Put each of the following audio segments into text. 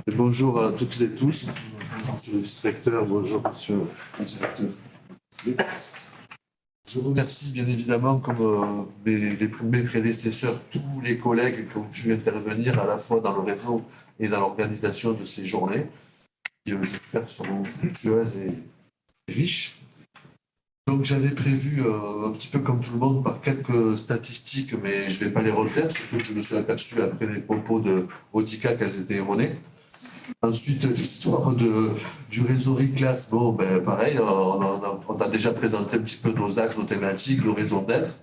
Et bonjour à toutes et tous. Bonjour monsieur le vice-recteur, bonjour monsieur le directeur. Je vous remercie bien évidemment, comme mes prédécesseurs, tous les collègues qui ont pu intervenir à la fois dans le réseau et dans l'organisation de ces journées, qui j'espère seront fructueuses et riches. Donc j'avais prévu, un petit peu comme tout le monde, par quelques statistiques, mais je ne vais pas les refaire, surtout que je me suis aperçu après les propos de Audica qu'elles étaient erronées. Ensuite, l'histoire du réseau RICLAS, bon, ben, pareil, on a déjà présenté un petit peu nos axes, nos thématiques, nos raisons d'être.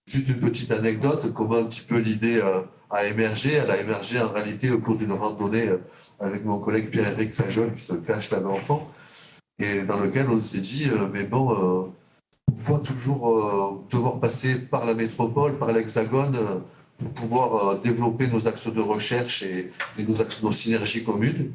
Juste une petite anecdote, comment un petit peu l'idée a émergé. Elle a émergé en réalité au cours d'une randonnée avec mon collègue Pierre-Éric Fajol, qui se cache là-bas en fond, et dans lequel on s'est dit, mais bon, pourquoi toujours devoir passer par la métropole, par l'Hexagone, pour pouvoir développer nos axes de recherche et nos synergies communes.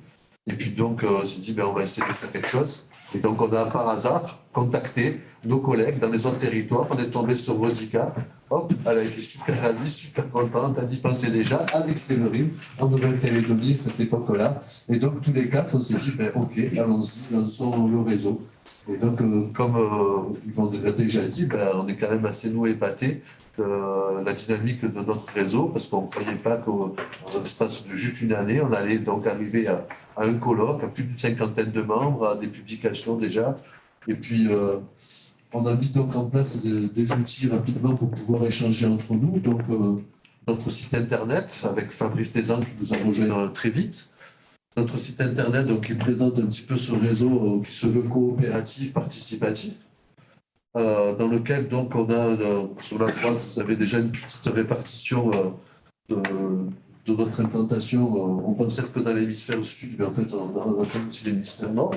Et puis donc, on s'est dit, ben, on va essayer de faire quelque chose. Et donc, on a par hasard contacté nos collègues dans les autres territoires. On est tombé sur Rodica. Hop, elle a été super ravie, super contente. Elle y pensait déjà avec Séverine en Nouvelle-Calédonie à cette époque-là. Et donc, tous les quatre, on s'est dit, ben, OK, allons-y, lançons le réseau. Et donc, comme ils ont déjà dit, ben, on est quand même assez, nous, épatés de la dynamique de notre réseau, parce qu'on ne croyait pas qu'en l'espace de juste une année, on allait donc arriver à un colloque, à plus d'une cinquantaine de membres, à des publications déjà. Et puis, on a mis donc en place des outils rapidement pour pouvoir échanger entre nous. Donc, notre site internet, avec Fabrice Tézan qui nous a rejoint très vite. Notre site internet donc, qui présente un petit peu ce réseau qui se veut coopératif, participatif, dans lequel donc on a sur la droite, vous avez déjà une petite répartition de notre implantation. On pensait que dans l'hémisphère sud, mais en fait on a aussi l'hémisphère nord.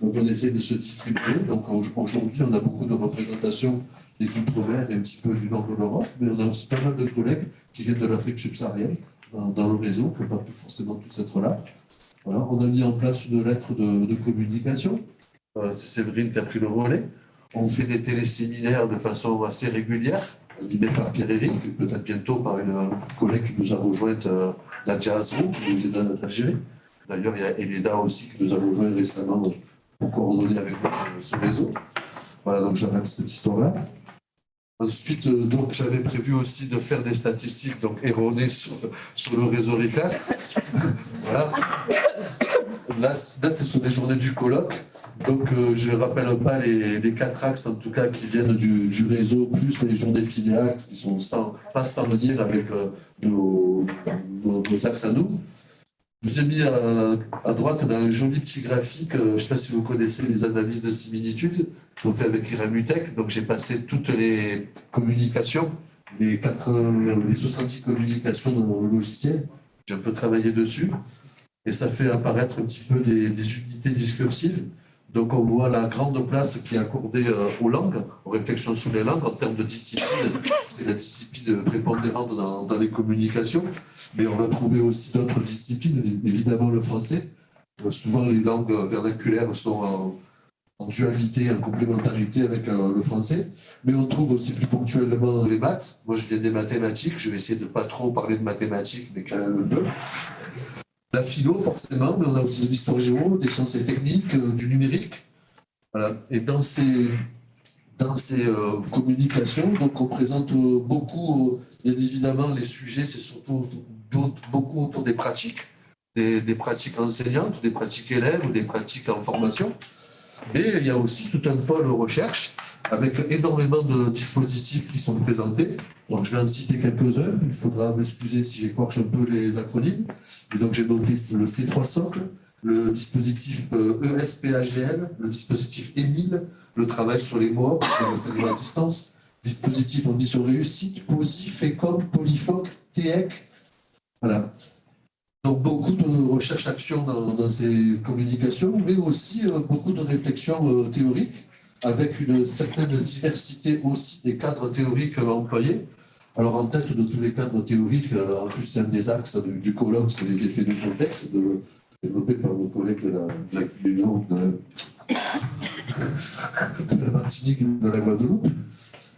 Donc on essaie de se distribuer. Donc aujourd'hui on a beaucoup de représentations des Outre-mer et un petit peu du nord de l'Europe, mais on a aussi pas mal de collègues qui viennent de l'Afrique subsaharienne dans le réseau, qui ne peuvent pas forcément tous être là. Voilà, on a mis en place une lettre de communication. C'est Séverine qui a pris le relais. On fait des téléséminaires de façon assez régulière, animés par Pierre-Éric, peut-être bientôt par une collègue qui nous a rejointe, Nadia Azrou, qui nous vient d'Algérie. D'ailleurs, il y a Eleda aussi qui nous a rejoint récemment pour coordonner avec nous ce réseau. Voilà, donc j'arrête cette histoire-là. Ensuite, donc j'avais prévu aussi de faire des statistiques donc erronées sur le réseau RICLAS. Voilà. Là, c'est sur les journées du colloque. Donc, je ne rappelle pas les quatre axes, en tout cas, qui viennent du réseau, plus les journées filiales, qui sont pas sans lien avec nos axes à nous. Je vous ai mis à droite un joli petit graphique. Je ne sais pas si vous connaissez les analyses de similitude qu'on fait avec Iramutech. Donc, j'ai passé toutes les communications, les 70 communications dans le logiciel. J'ai un peu travaillé dessus. Et ça fait apparaître un petit peu des unités discursives. Donc on voit la grande place qui est accordée aux langues, aux réflexions sur les langues. En termes de discipline, c'est la discipline prépondérante dans les communications. Mais on va trouver aussi d'autres disciplines, évidemment le français. Souvent les langues vernaculaires sont en dualité, en complémentarité avec le français. Mais on trouve aussi plus ponctuellement les maths. Moi je viens des mathématiques, je vais essayer de ne pas trop parler de mathématiques, mais quand même un peu. La philo, forcément, mais on a aussi de l'histoire géo, des sciences et techniques, du numérique. Voilà. Et dans ces communications, donc on présente beaucoup, bien évidemment, les sujets, c'est surtout beaucoup autour des pratiques enseignantes, des pratiques élèves ou des pratiques en formation. Mais il y a aussi tout un pôle recherche avec énormément de dispositifs qui sont présentés. Donc je vais en citer quelques-uns. Il faudra m'excuser si j'écorche un peu les acronymes. Et donc j'ai noté le C3 socle, le dispositif ESPAGL, le dispositif EMIL, le travail sur les morts, l'enseignement à distance, dispositif en mission réussite, POSI, FECOM, Polyfoc, TEC. Voilà. Donc beaucoup de recherche-action dans ces communications, mais aussi beaucoup de réflexions théoriques, avec une certaine diversité aussi des cadres théoriques employés. Alors en tête de tous les cadres théoriques, en plus c'est un des axes du colloque, c'est les effets de contexte développés par nos collègues de la Martinique et de la Guadeloupe.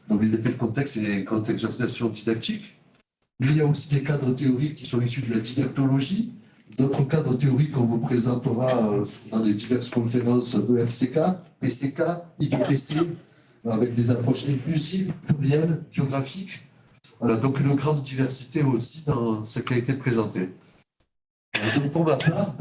Donc les effets de contexte et les contextualisations didactiques. Mais il y a aussi des cadres théoriques qui sont issus de la didactologie, D'autres cadres théoriques qu'on vous présentera dans les diverses conférences EFCK, PCK, IPPC, avec des approches inclusives, plurielles, géographiques. Voilà, donc une grande diversité aussi dans ce qui a été présenté. Donc pour ma part,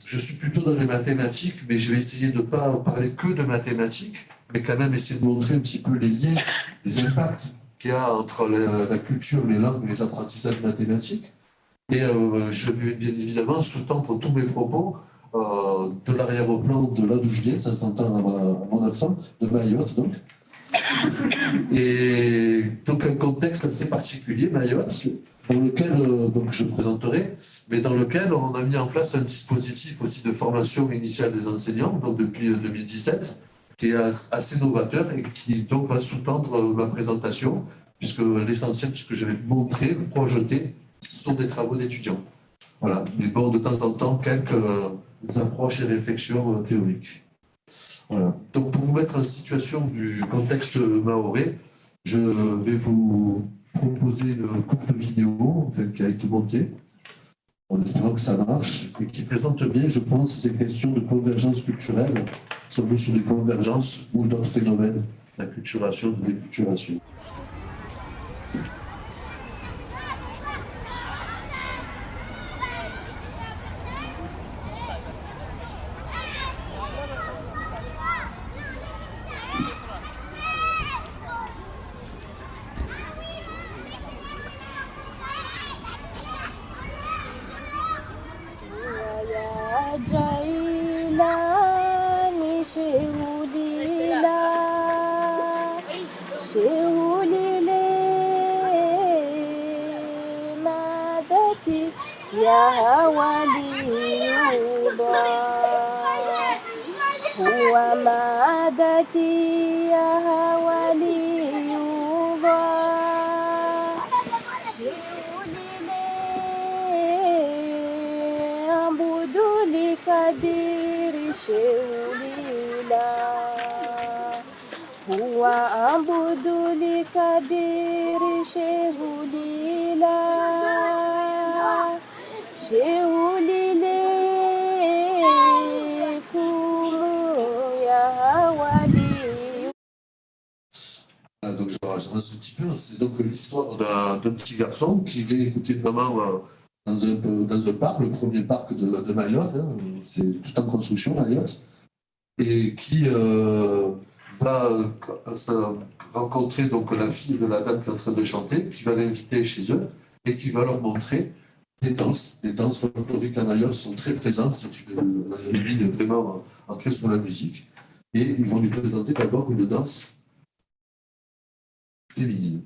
je suis plutôt dans les mathématiques, mais je vais essayer de ne pas parler que de mathématiques, mais quand même essayer de montrer un petit peu les liens, les impacts qu'il y a entre la culture, les langues et les apprentissages mathématiques. Et je vais bien évidemment sous-tendre tous mes propos de l'arrière-plan de là d'où je viens, ça s'entend à mon accent, de Mayotte donc. Et donc un contexte assez particulier, Mayotte, dans lequel donc je présenterai, mais dans lequel on a mis en place un dispositif aussi de formation initiale des enseignants, donc depuis 2017, qui est assez novateur et qui donc va sous-tendre ma présentation, puisque l'essentiel, puisque je vais montrer, projeter, ce sont des travaux d'étudiants. Voilà, mais bon, de temps en temps, quelques approches et réflexions théoriques. Voilà. Donc, pour vous mettre en situation du contexte mahorais, je vais vous proposer une courte vidéo qui a été montée, en espérant que ça marche, et qui présente bien, je pense, ces questions de convergence culturelle, sommes-nous sur des convergences ou d'autres phénomènes, d'acculturation, de déculturation. Donc, je reste un petit peu. C'est donc l'histoire d'un petit garçon qui vient écouter une maman dans un parc, le premier parc de Mayotte. Hein, c'est tout en construction, Mayotte. Et qui va rencontrer donc la fille de la dame qui est en train de chanter, qui va l'inviter chez eux et qui va leur montrer des danses. Les danses folkloriques en Mayotte sont très présentes. C'est une ville vraiment ancrée sur la musique. Et ils vont lui présenter d'abord une danse féminine.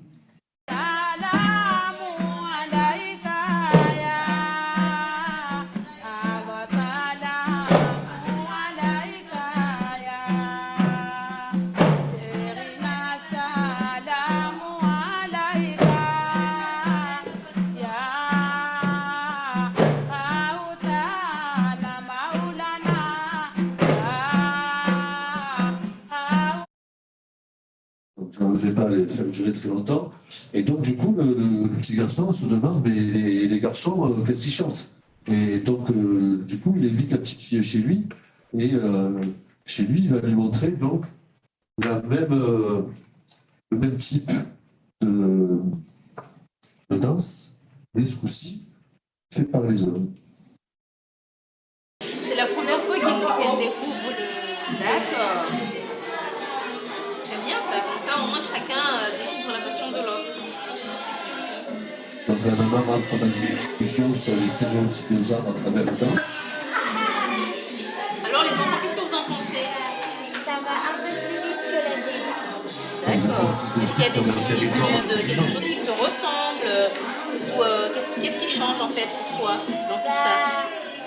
Je ne vais pas les faire durer très longtemps. Et donc, du coup, le petit garçon se demande, mais les garçons, qu'est-ce qu'ils chantent? Et donc, du coup, il invite la petite fille chez lui. Et chez lui, il va lui montrer donc le même type de danse, mais ce coup-ci, fait par les hommes. C'est la première fois qu'elle découvre le... D'accord. C'est bien ça, comme ça au moins chacun découvre la passion de l'autre. Donc la maman rentre dans une discussion sur les stéréotypes de genre à travers la danse. Alors les enfants, qu'est-ce que vous en pensez? Ça va un peu plus vite que la démarche. D'accord. Est-ce qu'il y a des similitudes, quelque chose qui se ressemble ou qu'est-ce qui change en fait pour toi dans tout ça?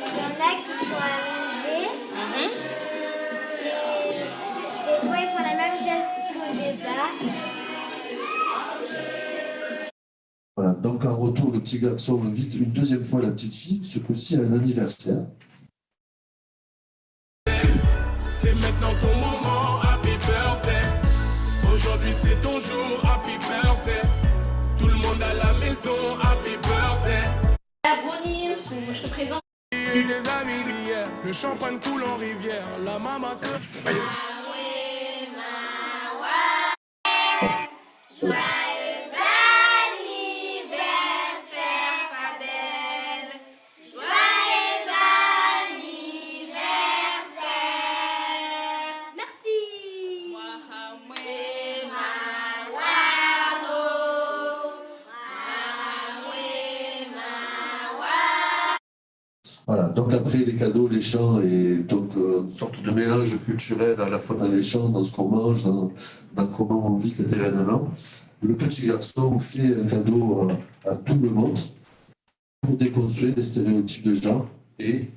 Il y en a qui sont allongés. Des fois, ils font la même geste qu'au départ. Voilà, donc en retour, le petit garçon invite une deuxième fois la petite fille, ce coup-ci à un anniversaire. C'est maintenant ton moment, happy birthday. Aujourd'hui c'est ton jour, happy birthday. Tout le monde à la maison, happy birthday. Bonnie, je te présente des amis d'hier. Le champagne coule en rivière. La maman se... Voilà, donc après les cadeaux, les chants, et donc une sorte de mélange culturel à la fois dans les chants, dans ce qu'on mange, dans comment on vit cet événement. Le petit garçon fait un cadeau à tout le monde pour déconstruire les stéréotypes de genre et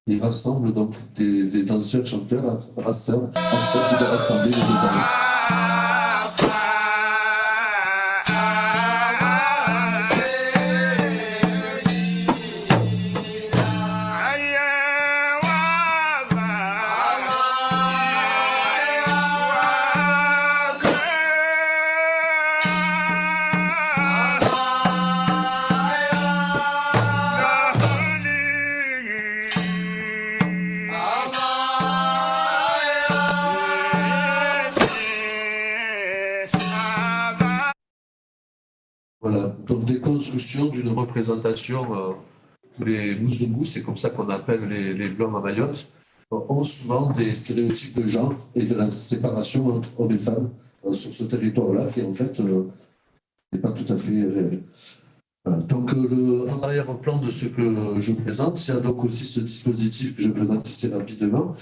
il rassemble donc des danseurs, chanteurs, acceptent de rassembler les deux danses. Voilà, donc des constructions d'une représentation que les Moussoubous, c'est comme ça qu'on appelle les Blancs à Mayotte, ont souvent des stéréotypes de genre et de la séparation entre hommes et femmes sur ce territoire-là qui en fait n'est pas tout à fait réel. Voilà. Donc en arrière-plan de ce que je présente, il y a donc aussi ce dispositif que je présente ici rapidement.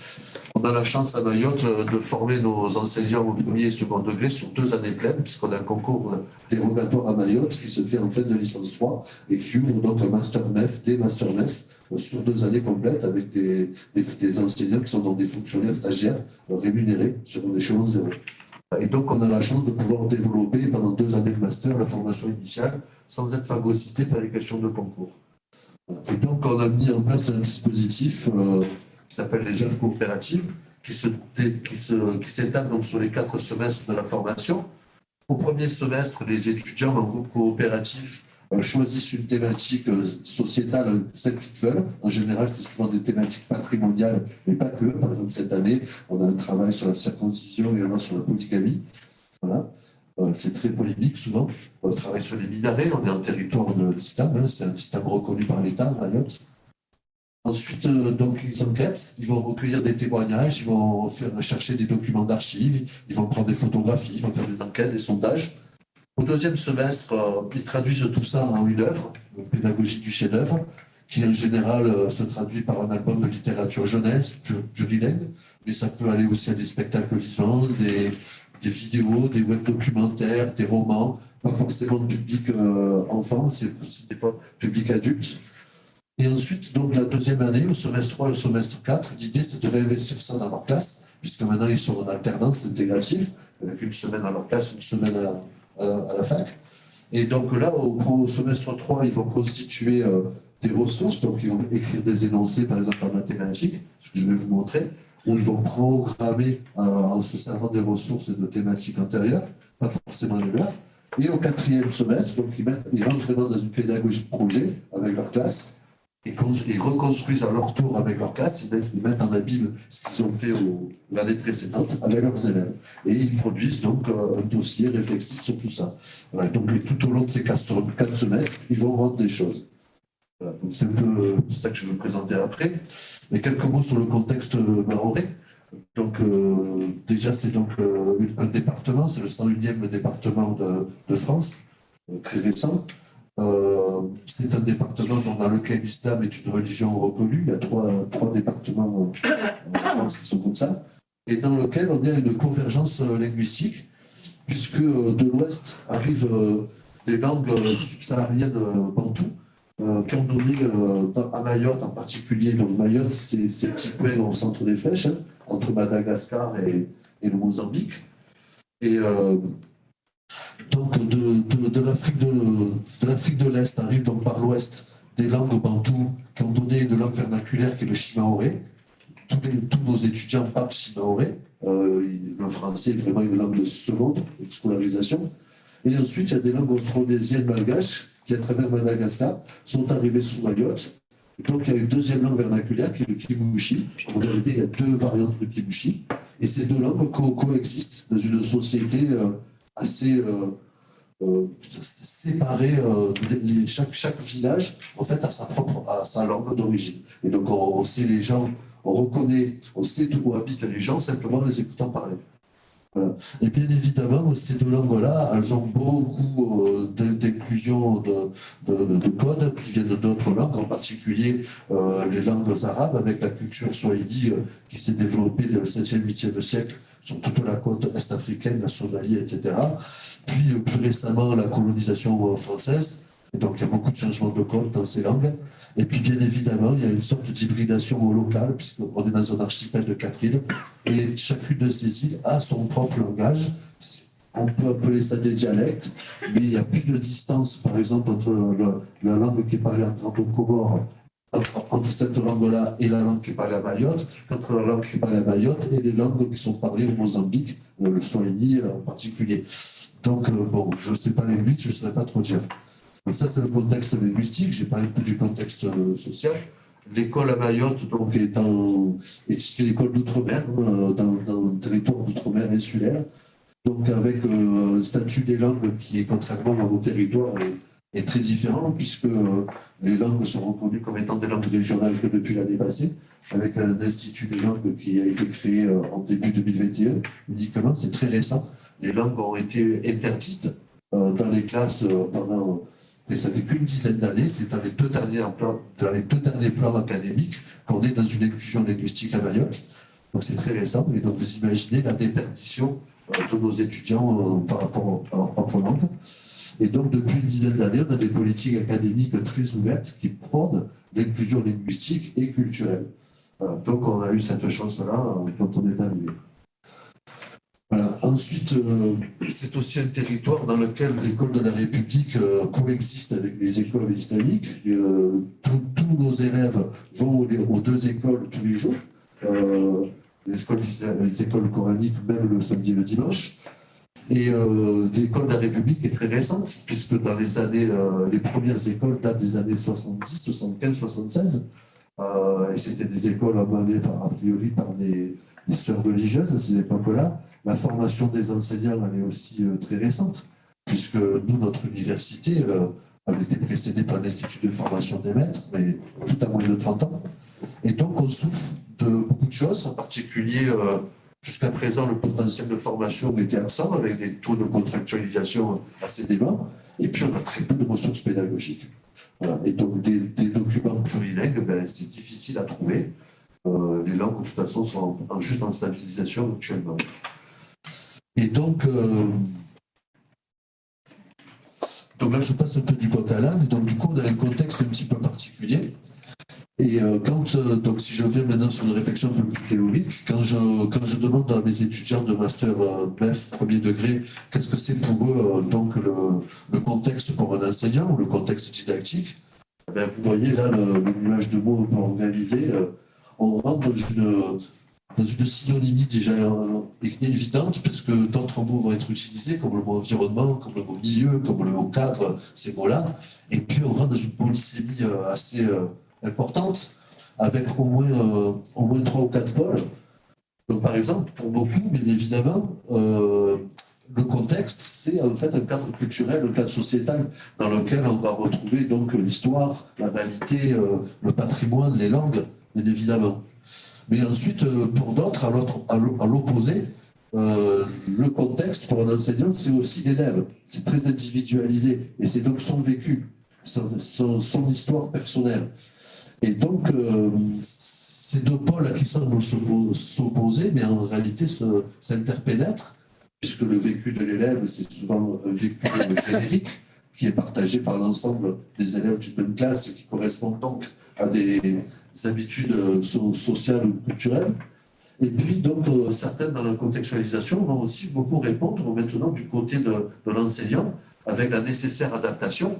On a la chance à Mayotte de former nos enseignants au premier et second degré sur 2 années pleines, puisqu'on a un concours dérogatoire à Mayotte qui se fait en fin de licence 3 et qui ouvre donc un master 9, des master 9 sur 2 années complètes avec des enseignants qui sont dans des fonctionnaires stagiaires rémunérés sur un échelon 0. Et donc on a la chance de pouvoir développer pendant 2 années de master la formation initiale sans être phagocyté par les questions de concours. Et donc on a mis en place un dispositif qui s'appelle les œuvres coopératives, qui s'étalent donc sur les 4 semestres de la formation. Au premier semestre, les étudiants en groupe coopératif choisissent une thématique sociétale, celle qu'ils veulent. En général, c'est souvent des thématiques patrimoniales, mais pas que. Par exemple, cette année, on a un travail sur la circoncision et on a sur la polygamie. Voilà. C'est très polémique souvent. On travaille sur les minarets, on est en territoire de l'islam, c'est un système reconnu par l'État, Mayotte. Ensuite, donc, ils enquêtent, ils vont recueillir des témoignages, ils vont chercher des documents d'archives, ils vont prendre des photographies, ils vont faire des enquêtes, des sondages. Au deuxième semestre, ils traduisent tout ça en une œuvre, une pédagogie du chef-d'œuvre, qui en général se traduit par un album de littérature jeunesse, plurilingue, mais ça peut aller aussi à des spectacles vivants, des vidéos, des web documentaires, des romans, pas forcément de public enfant, c'est aussi des fois public adulte. Et ensuite, donc la deuxième année, au semestre 3 et au semestre 4, l'idée c'est de réinvestir ça dans leur classe, puisque maintenant ils sont en alternance intégrative, avec une semaine à leur classe, une semaine à la fac. Et donc là, au semestre 3, ils vont constituer des ressources, donc ils vont écrire des énoncés, par exemple en mathématiques, ce que je vais vous montrer, où ils vont programmer en se servant des ressources et de thématiques antérieures, pas forcément les leurs. Et au 4e semestre, donc ils rentrent vraiment dans une pédagogie de projet avec leur classe, et ils reconstruisent à leur tour avec leur classe, ils mettent en abîme ce qu'ils ont fait l'année précédente avec leurs élèves. Et ils produisent donc un dossier réflexif sur tout ça. Voilà, donc tout au long de ces 4 semestres, ils vont rendre des choses. Voilà, donc c'est un peu ça que je vais vous présenter après. Mais quelques mots sur le contexte mahorais. Donc déjà c'est donc un département, c'est le 101e département de France, très récent. C'est un département dans lequel l'islam est une religion reconnue. Il y a trois départements en France qui sont comme ça, et dans lequel on a une convergence linguistique, puisque de l'Ouest arrivent des langues subsahariennes bantoues, qui ont donné à Mayotte en particulier. Donc Mayotte, c'est le petit coin au centre des flèches, hein, entre Madagascar et le Mozambique. Et donc de l'Afrique de l'Est arrivent donc par l'Ouest des langues bantoues qui ont donné une langue vernaculaire qui est le shimaoré. Tous nos étudiants parlent shimaoré. Le français est vraiment une langue de seconde, de scolarisation. Et ensuite, il y a des langues austronésiennes malgaches qui, à travers Madagascar, sont arrivées sous Mayotte Donc, il y a une deuxième langue vernaculaire qui est le kibushi. En vérité, il y a deux variantes de kibushi. Et ces deux langues coexistent dans une société assez séparée. Chaque village, en fait, a sa langue d'origine. Et donc, on sait les gens, on reconnaît, on sait où habitent les gens simplement en les écoutant parler. Voilà. Et bien évidemment, ces deux langues-là, elles ont beaucoup d'inclusion de codes qui viennent d'autres langues, en particulier les langues arabes, avec la culture swahili qui s'est développée dès le 7e, 8e siècle sur toute la côte est-africaine, la Somalie, etc. Puis plus récemment, la colonisation française. Et donc, il y a beaucoup de changements de code dans ces langues. Et puis, bien évidemment, il y a une sorte d'hybridation locale, puisqu'on est dans un archipel de 4 îles, et chacune de ces îles a son propre langage. On peut appeler ça des dialectes, mais il y a plus de distance, par exemple, entre la langue qui est parlée en Grand Comore, entre cette langue-là et la langue qui est parlée à Mayotte, qu'entre la langue qui est parlée à Mayotte et les langues qui sont parlées au Mozambique, le Swahili en particulier. Donc, bon, je ne sais pas linguiste, je ne saurais pas trop dire. Donc ça, c'est le contexte linguistique. J'ai parlé un peu du contexte social. L'école à Mayotte donc, est une école d'outre-mer, dans un territoire d'outre-mer insulaire. Donc avec un statut des langues qui, contrairement à vos territoires, est très différent, puisque les langues sont reconnues comme étant des langues régionales que depuis l'année passée, avec un institut des langues qui a été créé en début 2021 uniquement. C'est très récent. Les langues ont été interdites dans les classes pendant... Et ça fait qu'une dizaine d'années, c'est dans les deux derniers plans académiques qu'on est dans une inclusion linguistique à Mayotte. Donc c'est très récent. Et donc vous imaginez la déperdition de nos étudiants par rapport à leur propre langue. Et donc depuis une dizaine d'années, on a des politiques académiques très ouvertes qui prônent l'inclusion linguistique et culturelle. Voilà. Donc on a eu cette chance-là quand on est arrivé. Voilà. Ensuite, c'est aussi un territoire dans lequel l'école de la République coexiste avec les écoles islamiques. Tous nos élèves vont aux deux écoles tous les jours, les écoles coraniques, même le samedi et le dimanche. Et l'école de la République est très récente, puisque dans les années, les premières écoles datent des années 70, 75, 76. Et c'était des écoles amenées a priori par des sœurs religieuses à ces époques-là. La formation des enseignants, elle est aussi très récente, puisque nous, notre université, elle était précédée par l'Institut de formation des maîtres, mais tout à moins de 30 ans. Et donc, on souffre de beaucoup de choses, en particulier, jusqu'à présent, le potentiel de formation était absent, avec des taux de contractualisation assez dément, et puis on a très peu de ressources pédagogiques. Voilà. Et donc, des documents plurilingues, c'est difficile à trouver. Les langues, de toute façon, sont juste en stabilisation actuellement. Et donc là, je passe un peu du coq à l'âne. Et donc, du coup, on a un contexte un petit peu particulier. Et donc, si je viens maintenant sur une réflexion un peu plus théorique, quand je demande à mes étudiants de master MEF, premier degré, qu'est-ce que c'est pour eux, donc, le contexte pour un enseignant, ou le contexte didactique, ben, vous voyez là le nuage de mots organisé. On rentre dans une synonymie déjà évidente, parce que d'autres mots vont être utilisés, comme le mot environnement, comme le mot milieu, comme le mot cadre, ces mots-là. Et puis on rentre dans une polysémie assez importante, avec au moins 3 ou 4 pôles. Donc par exemple, pour beaucoup, bien évidemment, le contexte, c'est en fait un cadre culturel, un cadre sociétal, dans lequel on va retrouver donc l'histoire, la réalité, le patrimoine, les langues, bien évidemment. Mais ensuite, pour d'autres, à l'opposé, le contexte pour un enseignant, c'est aussi l'élève. C'est très individualisé. Et c'est donc son vécu, son histoire personnelle. Et donc, ces deux pôles qui semblent s'opposer, mais en réalité s'interpénètrent, puisque le vécu de l'élève, c'est souvent un vécu générique, qui est partagé par l'ensemble des élèves d'une même classe et qui correspond donc à des habitudes sociales ou culturelles. Et puis, donc, certaines, dans la contextualisation, vont aussi beaucoup répondre maintenant du côté de l'enseignant, avec la nécessaire adaptation,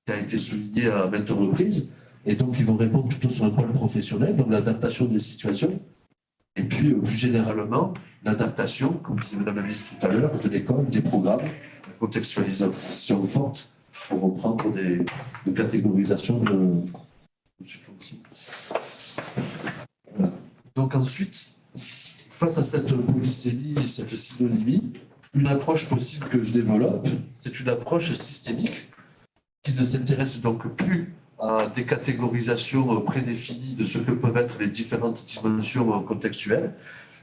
qui a été soulignée à maintes reprises. Et donc, ils vont répondre plutôt sur un pôle professionnel, donc l'adaptation des situations. Et puis, plus généralement, l'adaptation, comme disait Mme la ministre tout à l'heure, de l'école, des programmes, la contextualisation forte, pour reprendre des catégorisations Voilà. Donc ensuite, face à cette polysémie et cette synonymie, une approche possible que je développe, c'est une approche systémique qui ne s'intéresse donc plus à des catégorisations prédéfinies de ce que peuvent être les différentes dimensions contextuelles,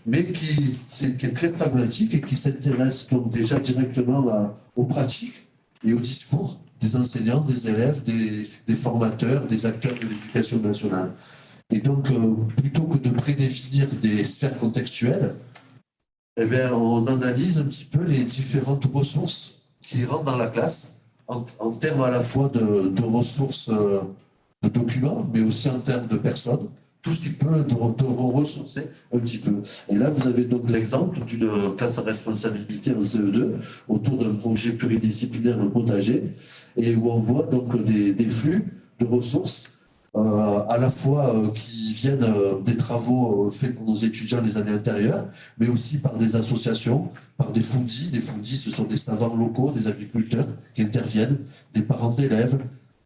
mais qui est très pragmatique et qui s'intéresse donc déjà directement aux pratiques et au discours des enseignants, des élèves, des formateurs, des acteurs de l'éducation nationale. Et donc, plutôt que de prédéfinir des sphères contextuelles, eh bien, on analyse un petit peu les différentes ressources qui rentrent dans la classe, en termes à la fois de ressources de documents, mais aussi en termes de personnes, tout ce qui peut te ressourcer un petit peu. Et là, vous avez donc l'exemple d'une classe à responsabilité en CE2 autour d'un projet pluridisciplinaire en potager, et où on voit donc des flux de ressources à la fois qui viennent des travaux faits pour nos étudiants les années antérieures, mais aussi par des associations, par des foodies. Les foodies, ce sont des savants locaux, des agriculteurs qui interviennent, des parents d'élèves,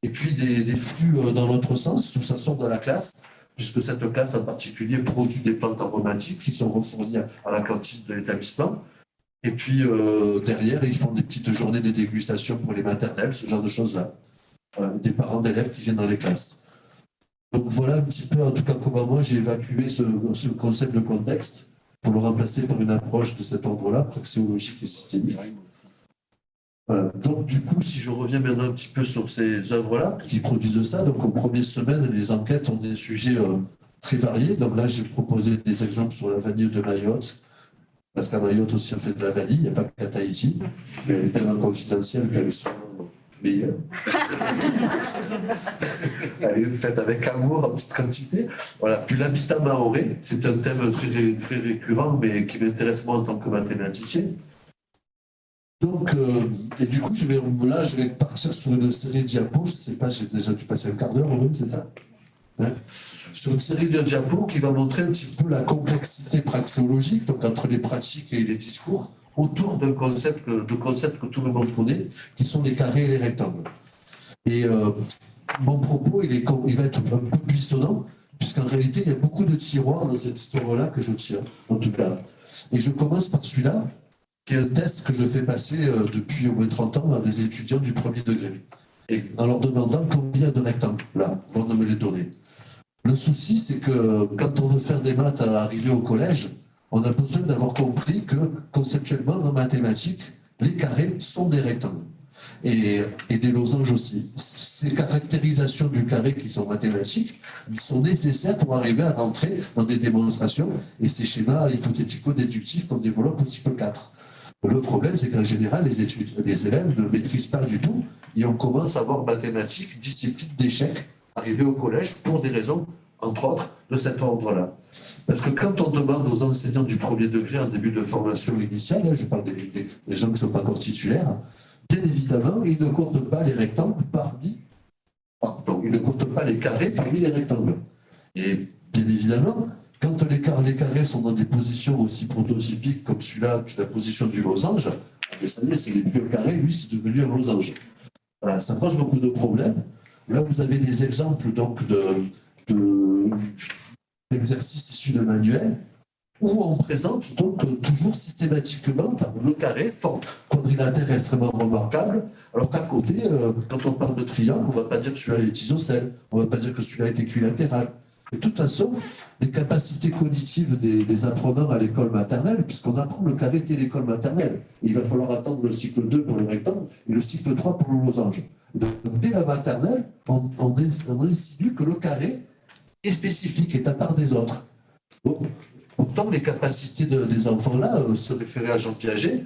et puis des flux dans l'autre sens, tout ça sort de la classe, puisque cette classe en particulier produit des plantes aromatiques qui sont refournies à la cantine de l'établissement. Et puis derrière, ils font des petites journées de dégustation pour les maternelles, ce genre de choses-là. Des parents d'élèves qui viennent dans les classes. Donc voilà un petit peu, en tout cas, comment moi j'ai évacué ce concept de contexte pour le remplacer par une approche de cet ordre-là, praxéologique et systémique. Voilà. Donc du coup, si je reviens maintenant un petit peu sur ces œuvres-là qui produisent ça, donc en première semaine, les enquêtes ont des sujets très variés. Donc là, j'ai proposé des exemples sur la vanille de Mayotte, parce qu'à Mayotte aussi on fait de la vanille, il n'y a pas qu'à Tahiti, mais elle est tellement confidentielle qu'elle est sûrement meilleure. Elle est faite avec amour en petite quantité. Voilà. Puis l'habitat maoré, c'est un thème très récurrent, mais qui m'intéresse moi en tant que mathématicien. Donc, et du coup, je vais partir sur une série de diapos. Je ne sais pas, j'ai déjà dû passer un quart d'heure, c'est ça, hein, sur une série de diapos qui va montrer un petit peu la complexité praxéologique, donc entre les pratiques et les discours, autour d'un concept, que tout le monde connaît, qui sont les carrés et les rectangles. Et mon propos, il va être un peu buissonnant, puisqu'en réalité, il y a beaucoup de tiroirs dans cette histoire-là que je tiens, en tout cas. Et je commence par celui-là, qui est un test que je fais passer depuis au moins 30 ans à des étudiants du premier degré. Et en leur demandant combien de rectangles, là, vont me les donner. Le souci, c'est que quand on veut faire des maths à arriver au collège, on a besoin d'avoir compris que, conceptuellement, en mathématiques, les carrés sont des rectangles. Et des losanges aussi. Ces caractérisations du carré qui sont mathématiques sont nécessaires pour arriver à rentrer dans des démonstrations et ces schémas hypothético-déductifs qu'on développe au cycle 4. Le problème, c'est qu'en général, les élèves ne maîtrisent pas du tout et on commence à voir mathématiques, discipline d'échec, arriver au collège pour des raisons, entre autres, de cet ordre-là. Parce que quand on demande aux enseignants du premier degré en début de formation initiale, je parle des gens qui ne sont pas encore titulaires, bien évidemment, ils ne comptent pas les rectangles ils ne comptent pas les carrés parmi les rectangles. Et bien évidemment, quand les carrés sont dans des positions aussi prototypiques comme celui-là, la position du losange, ça y est, c'est plus un carré, lui, c'est devenu un losange. Voilà, ça pose beaucoup de problèmes. Là, vous avez des exemples donc d'exercices issus de manuels où on présente donc toujours systématiquement le carré, forme quadrilatère extrêmement remarquable, alors qu'à côté, quand on parle de triangle, on ne va pas dire que celui-là est isocèle, on ne va pas dire que celui-là est équilatéral. De toute façon, les capacités cognitives des apprenants à l'école maternelle, puisqu'on apprend le carré dès l'école maternelle, il va falloir attendre le cycle 2 pour le rectangle et le cycle 3 pour le losange. Donc, dès la maternelle, on insinue que le carré est spécifique, est à part des autres. Bon, pourtant, les capacités des enfants-là, se référer à Jean Piaget,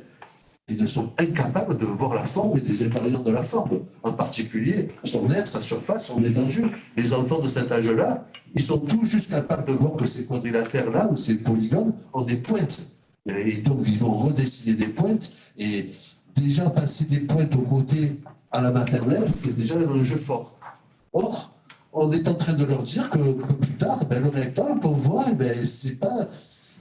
ils sont incapables de voir la forme et des invariants de la forme. En particulier, son aire, sa surface, son étendue. Les enfants de cet âge-là, ils sont tout juste capables de voir que ces quadrilatères-là, ou ces polygones, ont des pointes. Et donc, ils vont redessiner des pointes. Et déjà, passer des pointes aux côtés à la maternelle, c'est déjà un enjeu fort. Or, on est en train de leur dire que plus tard, le rectangle qu'on voit, c'est pas...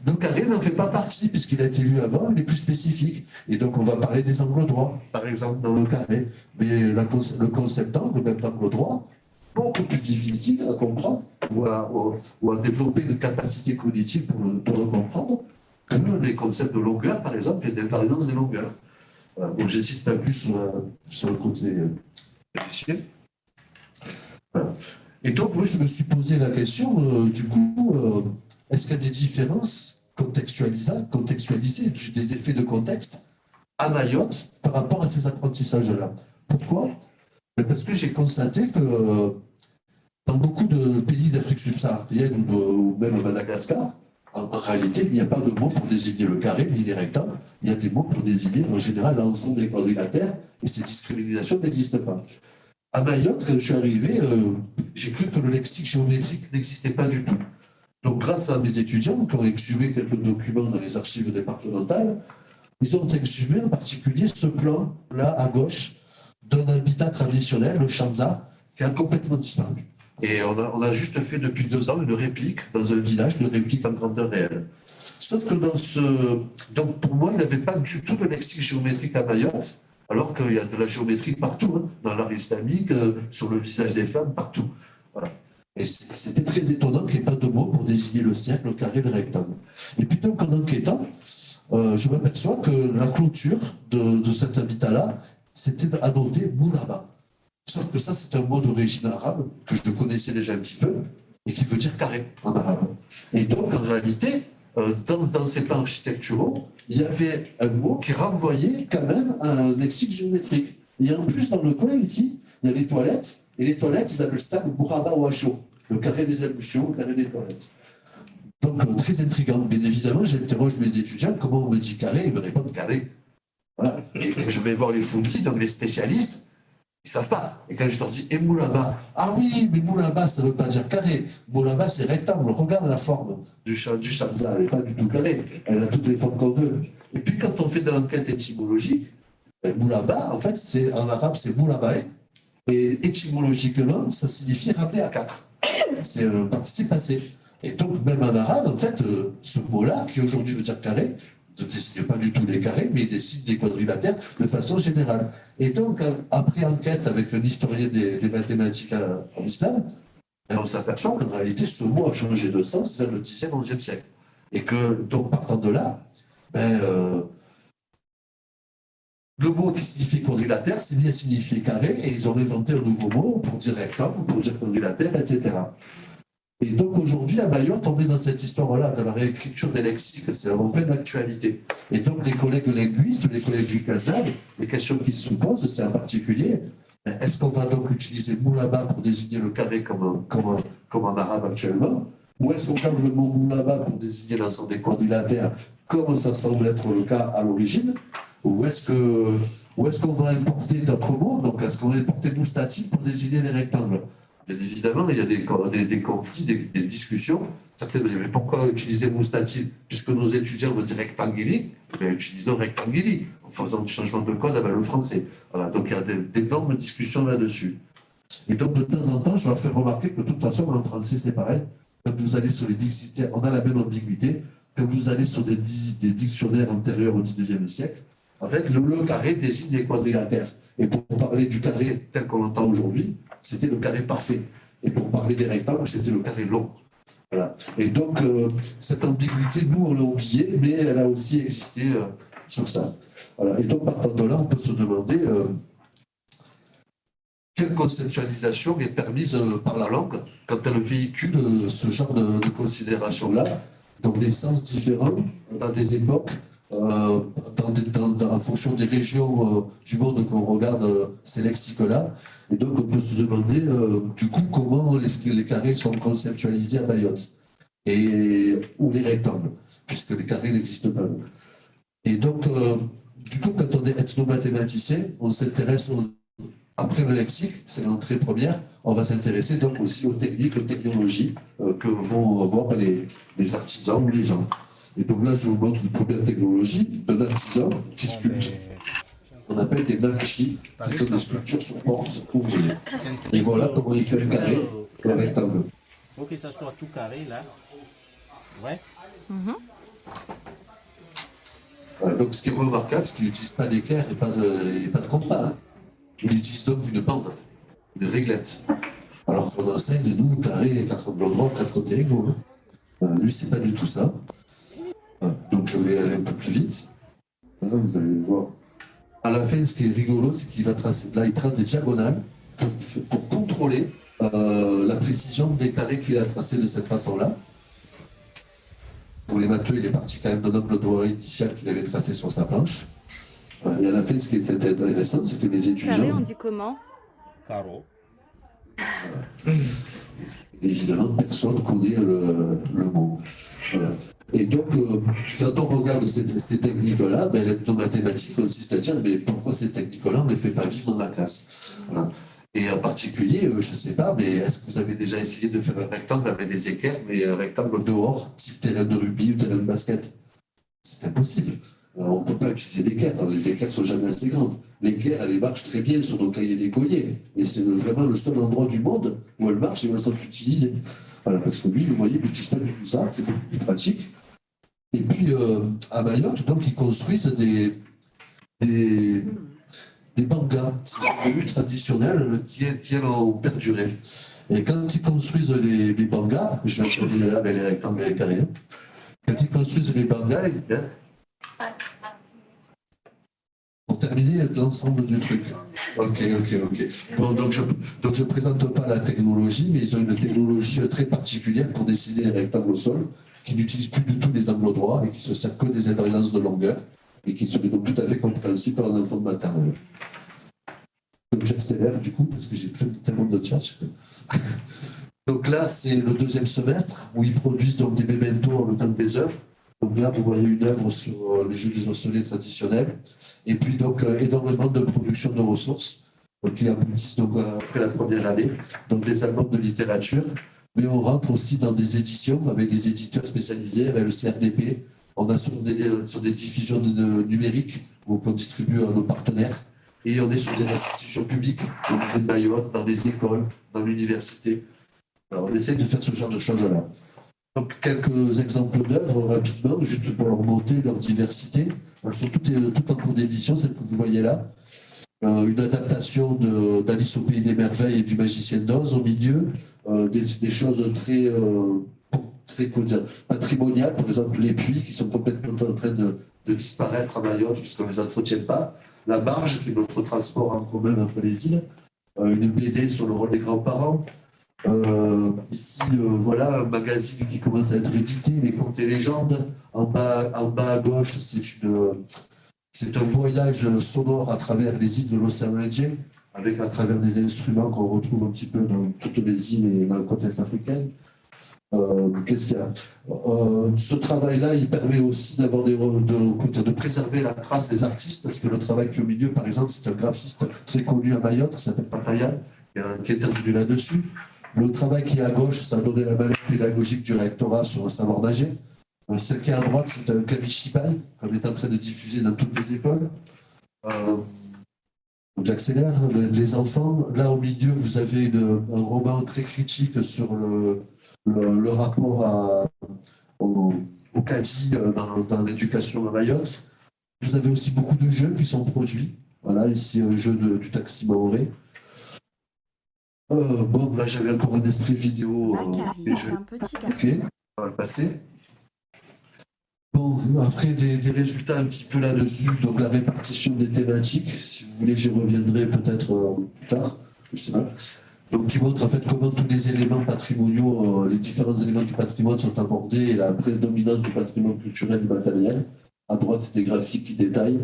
Le carré n'en fait pas partie, puisqu'il a été vu avant, il est plus spécifique. Et donc, on va parler des angles droits, par exemple, dans le carré. Mais le concept d'angle, même d'angle droit, beaucoup plus difficile à comprendre ou à développer une capacité cognitive pour le comprendre que les concepts de longueur, par exemple, et d'invariance des longueurs. Voilà. Donc, j'insiste pas plus sur le côté logiciel. Voilà. Et donc, moi, je me suis posé la question, du coup, est-ce qu'il y a des différences contextualisées des effets de contexte à Mayotte par rapport à ces apprentissages-là? Pourquoi? Parce que j'ai constaté que dans beaucoup de pays d'Afrique subsaharienne ou même à Madagascar, en réalité, il n'y a pas de mots pour désigner le carré ni les rectangles. Il y a des mots pour désigner en général l'ensemble des quadrilatères et ces discriminations n'existent pas. À Mayotte, quand je suis arrivé, j'ai cru que le lexique géométrique n'existait pas du tout. Donc, grâce à mes étudiants qui ont exhumé quelques documents dans les archives départementales, ils ont exhumé en particulier ce plan-là à gauche d'un habitat traditionnel, le Chamza, qui a complètement disparu. Et on a juste fait depuis 2 ans une réplique dans un village, une réplique en grandeur réelle. Sauf que donc pour moi, il n'y avait pas du tout de lexique géométrique à Mayotte, alors qu'il y a de la géométrie partout, hein, dans l'art islamique, sur le visage des femmes, partout. Voilà. Et c'était très étonnant qu'il n'y ait pas de mots pour désigner le cercle, le carré, le rectangle. Et puis donc en enquêtant, je m'aperçois que la clôture de cet habitat-là, c'était annoté Moulaba. Sauf que ça, c'est un mot d'origine arabe que je connaissais déjà un petit peu et qui veut dire carré en arabe. Et donc, en réalité, dans ces plans architecturaux, il y avait un mot qui renvoyait quand même à un lexique géométrique. Et en plus, dans le coin, ici, il y a les toilettes. Et les toilettes, ils appellent ça le Bouraba Ouacho, le carré des ablutions, le carré des toilettes. Donc, très intriguant. Bien évidemment, j'interroge mes étudiants, comment on me dit carré? Ils me répondent carré. Voilà. Et quand je vais voir les foundis, donc les spécialistes, ils ne savent pas. Et quand je leur dis, et Moulaba, ah oui, mais Moulaba, ça ne veut pas dire carré. Moulaba, c'est rectangle. Regarde la forme du Chamza, elle n'est pas du tout carrée. Elle a toutes les formes qu'on veut. Et puis, quand on fait de l'enquête étymologique, Moulaba, en fait, en arabe, c'est Moulabae. Et étymologiquement, ça signifie ramener à 4. C'est un participe passé. Et donc, même en arabe, en fait, ce mot-là, qui aujourd'hui veut dire carré, ne désigne pas du tout les carrés, mais il désigne des quadrilatères de façon générale. Et donc, après enquête avec un historien des mathématiques en islam, on s'aperçoit qu'en réalité, ce mot a changé de sens vers le 10e, 11e siècle. Et que, donc, partant de là, le mot qui signifie quadrilatère s'est mis à signifier carré, et ils ont inventé un nouveau mot pour dire rectangle, pour dire quadrilatère, etc. Et donc aujourd'hui, à Mayotte, on est dans cette histoire-là, dans la réécriture des lexiques, c'est en pleine actualité. Et donc les collègues linguistes, les collègues du CASDAV, les questions qui se posent, c'est en particulier, est-ce qu'on va donc utiliser moulaba pour désigner le carré comme en arabe actuellement, ou est-ce qu'on garde le mot moulaba pour désigner l'ensemble des quadrilatères, comme ça semble être le cas à l'origine, ou est-ce qu'on va importer d'autres mots, donc est-ce qu'on va importer moustati pour désigner les rectangles? Bien évidemment, il y a des conflits, des discussions. Certains me disent, mais pourquoi utiliser moustatil? Puisque nos étudiants veulent dire rectanguli, utilisons rectanguli, en faisant du changement de code avec le français. Voilà, donc il y a d'énormes discussions là-dessus. Et donc de temps en temps, je leur fais remarquer que de toute façon, en français, c'est pareil. Quand vous allez sur les dictionnaires, on a la même ambiguïté. Quand vous allez sur des dictionnaires antérieurs au 19e siècle, en fait, le carré désigne les quadrilatères. Et pour parler du carré tel qu'on l'entend aujourd'hui, c'était le carré parfait. Et pour parler des rectangles, c'était le carré long. Voilà. Et donc, cette ambiguïté, nous, on l'a oubliée, mais elle a aussi existé sur ça. Voilà. Et donc, partant de là, on peut se demander quelle conceptualisation est permise par la langue quand elle véhicule ce genre de considération-là, donc des sens différents dans des époques, en fonction des régions du monde qu'on regarde ces lexiques-là. Et donc, on peut se demander, du coup, comment les carrés sont conceptualisés à Mayotte, ou les rectangles, puisque les carrés n'existent pas. Et donc, du coup, quand on est ethnomathématicien, on s'intéresse, après le lexique, c'est l'entrée première, on va s'intéresser donc aussi aux techniques, aux technologies que vont avoir les artisans ou les gens. Et donc là, je vous montre une première technologie d'un artisan qui sculpte. On appelle des nakshi, qui sont des sculptures sur porte ouvrières. Et voilà comment il fait un carré, un rectangle. Il faut que ça soit tout carré là. Ouais. Voilà, donc ce qui est remarquable, c'est qu'il n'utilise pas d'équerre et pas de compas. Hein. Il utilise donc une bande, une réglette. Alors qu'on enseigne, nous, carré, 4 angles droits, 4 côtés égaux. Hein. Lui, c'est pas du tout ça. Donc je vais aller un peu plus vite. Voilà, vous allez voir. À la fin, ce qui est rigolo, c'est qu'il va tracer, là, il trace des diagonales pour contrôler la précision des carrés qu'il a tracés de cette façon-là. Pour les matheux, il est parti quand même d'un angle droit initial qu'il avait tracé sur sa planche. Et à la fin, ce qui est intéressant, c'est que les étudiants... Carré, on dit comment? Carreau. Évidemment, personne ne connaît le mot. Voilà. Et donc, quand on regarde ces techniques-là, nos mathématiques consistent à dire, mais pourquoi ces techniques-là, on ne les fait pas vivre dans la classe? Voilà. Et en particulier, je ne sais pas, mais est-ce que vous avez déjà essayé de faire un rectangle avec des équerres, mais un rectangle dehors, type terrain de rugby ou terrain de basket? C'est impossible. On ne peut pas utiliser l'équerre, les équerres ne sont jamais assez grandes. L'équerre, elle marche très bien sur nos cahiers d'écoliers. Et c'est vraiment le seul endroit du monde où elle marche et où elles sont utilisées. Voilà, parce que lui, vous voyez, il n'utilise pas du tout ça, c'est beaucoup plus pratique. Et puis, à Mayotte, donc, ils construisent des bangas, c'est une rue traditionnelle qui ont perduré. Et quand ils construisent les bangas, je vais regarder là avec les rectangles et les carrés, quand ils construisent les bangas, pour terminer l'ensemble du truc. Ok. Bon, donc je ne présente pas la technologie, mais ils ont une technologie très particulière pour dessiner les rectangles au sol, qui n'utilisent plus du tout les angles droits et qui se servent que des invariances de longueur et qui sont donc tout à fait compréhensibles par un enfant de maternelle. Donc j'accélère du coup parce que j'ai tellement de tchatch. Donc là, c'est le deuxième semestre où ils produisent donc des mémentos en même temps que des œuvres. Donc là, vous voyez une œuvre sur le jeu des osselets traditionnels. Et puis donc énormément de production de ressources qui aboutissent donc après la première année. Donc des albums de littérature. Mais on rentre aussi dans des éditions avec des éditeurs spécialisés, avec le CRDP. On a sur des diffusions numériques où on distribue à nos partenaires. Et on est sur des institutions publiques, au musée de Mayotte, dans les écoles, dans l'université. Alors on essaie de faire ce genre de choses-là. Donc quelques exemples d'œuvres rapidement, juste pour leur beauté, leur diversité. Elles sont toutes en cours d'édition, celles que vous voyez là. Une adaptation d'Alice au Pays des Merveilles et du Magicien d'Oz au milieu. Des choses très patrimoniales, par exemple les puits qui sont complètement en train de disparaître à Mayotte puisqu'on ne les entretient pas. La barge, qui est notre transport en commun entre les îles. Une BD sur le rôle des grands-parents. Ici, voilà un magazine qui commence à être édité, les contes et légendes. En bas à gauche, c'est un voyage sonore à travers les îles de l'océan Indien, avec à travers des instruments qu'on retrouve un petit peu dans toutes les îles et dans le contexte africain. Qu'est-ce qu'il y a ce travail-là, il permet aussi de préserver la trace des artistes, parce que le travail qui est au milieu, par exemple, c'est un graphiste très connu à Mayotte, qui s'appelle Papaya, qui est intervenu là-dessus. Le travail qui est à gauche, ça a donné la valeur pédagogique du rectorat sur le savoir nager. Ce qui est à droite, c'est un kamishibai qu'on est en train de diffuser dans toutes les écoles. J'accélère. Les enfants, là au milieu, vous avez un roman très critique sur le rapport au caddie dans l'éducation à Mayotte. Vous avez aussi beaucoup de jeux qui sont produits. Voilà, ici un jeu du taxi maoré. Bon, là j'avais encore un extrait vidéo. Un petit carré. Ok, on va le passer. Bon, après des résultats un petit peu là-dessus, donc la répartition des thématiques, si vous voulez, j'y reviendrai peut-être plus tard, je sais pas. Donc qui montre en fait comment tous les éléments patrimoniaux, les différents éléments du patrimoine sont abordés et la prédominance du patrimoine culturel et matériel. À droite, c'est des graphiques qui détaillent.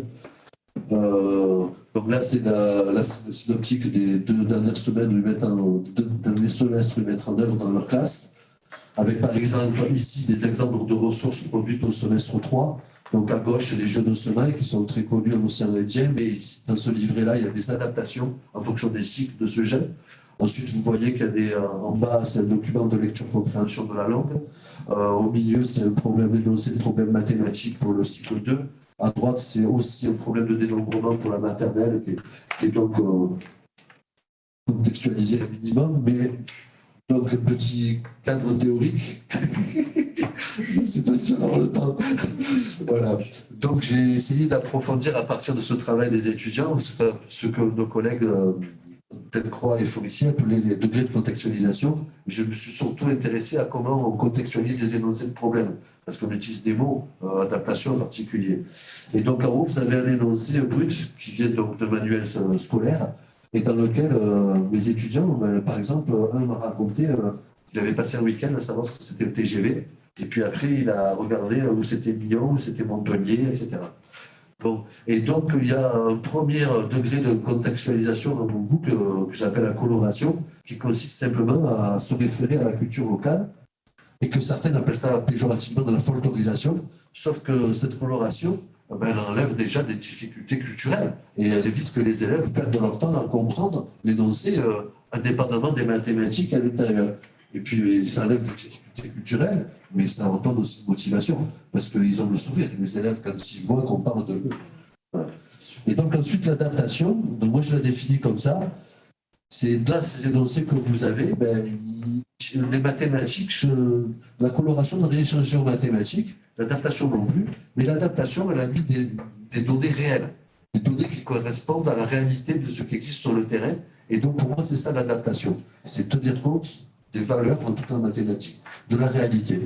Donc là, c'est la synoptique des 2 dernières semaines, deux derniers semestres, ils mettent en œuvre dans leur classe. Avec par exemple ici des exemples de ressources produites au semestre 3. Donc à gauche, les jeux de semailles qui sont très connus en océan Indien, mais dans ce livret-là, il y a des adaptations en fonction des cycles de ce jeu. Ensuite, vous voyez qu'il y a en bas, c'est un document de lecture-compréhension de la langue. Au milieu, c'est un problème énoncé, le problème mathématique pour le cycle 2. À droite, c'est aussi un problème de dénombrement pour la maternelle, qui est donc contextualisé un minimum, mais donc un petit cadre théorique. C'est pas sûr d'avoir le temps. Voilà. Donc j'ai essayé d'approfondir à partir de ce travail des étudiants ce que nos collègues Delcroix et Forissier appelaient les degrés de contextualisation. Je me suis surtout intéressé à comment on contextualise les énoncés de problèmes, parce qu'on utilise des mots, adaptation en particulier. Et donc en haut, vous avez un énoncé brut qui vient donc de manuels scolaires, et dans lequel mes étudiants, par exemple, un m'a raconté qu'il avait passé un week-end à savoir ce que c'était le TGV, et puis après il a regardé où c'était Lyon, où c'était Montpellier, etc. Bon. Et donc, il y a un premier degré de contextualisation dans mon book que j'appelle la coloration, qui consiste simplement à se référer à la culture locale, et que certains appellent ça péjorativement de la folklorisation, sauf que cette coloration, elle enlève déjà des difficultés culturelles, et elle évite que les élèves perdent leur temps à comprendre l'énoncé indépendamment des mathématiques à l'intérieur. Et puis, ça enlève des difficultés culturelles, mais ça retourne aussi de motivation, parce qu'ils ont le sourire, les élèves, quand ils voient qu'on parle de eux. Voilà. Et donc ensuite, l'adaptation, moi je la définis comme ça, c'est là, ces énoncés que vous avez, les mathématiques, la coloration n'a rien changé en mathématiques, l'adaptation non plus, mais l'adaptation, elle a mis des données réelles, des données qui correspondent à la réalité de ce qui existe sur le terrain, et donc pour moi c'est ça l'adaptation, c'est tenir compte des valeurs, en tout cas en mathématiques, de la réalité.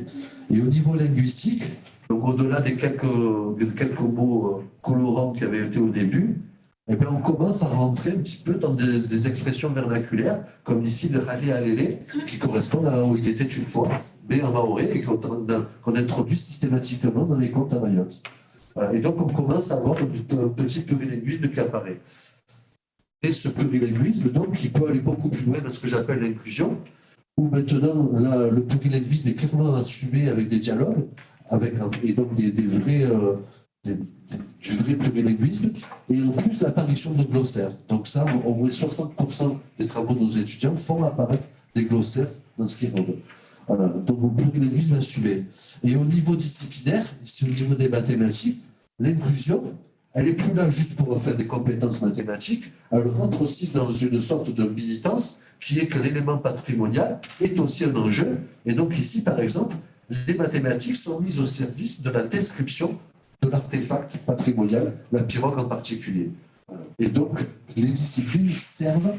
Et au niveau linguistique, donc au-delà des quelques mots colorants qui avaient été au début, eh bien on commence à rentrer un petit peu dans des expressions vernaculaires, comme ici le rallye alélé, qui correspondent à où il était une fois, mais en maoré, et qu'on introduit systématiquement dans les contes à Mayotte. Voilà. Et donc on commence à avoir un petit plurilinguisme qui apparaît. Et ce plurilinguisme, donc, il peut aller beaucoup plus loin dans ce que j'appelle l'inclusion, où maintenant, là, le plurilinguisme est clairement assumé avec des dialogues, et donc du vrai plurilinguisme, et en plus l'apparition de glossaires. Donc ça, au moins 60% des travaux de nos étudiants font apparaître des glossaires dans ce qu'ils rendent. Voilà, donc le plurilinguisme assumé. Et au niveau disciplinaire, ici au niveau des mathématiques, l'inclusion, elle est plus là juste pour faire des compétences mathématiques, elle rentre aussi dans une sorte de militance qui est que l'élément patrimonial est aussi un enjeu. Et donc ici, par exemple, les mathématiques sont mises au service de la description de l'artefact patrimonial, la pirogue en particulier. Et donc, les disciplines servent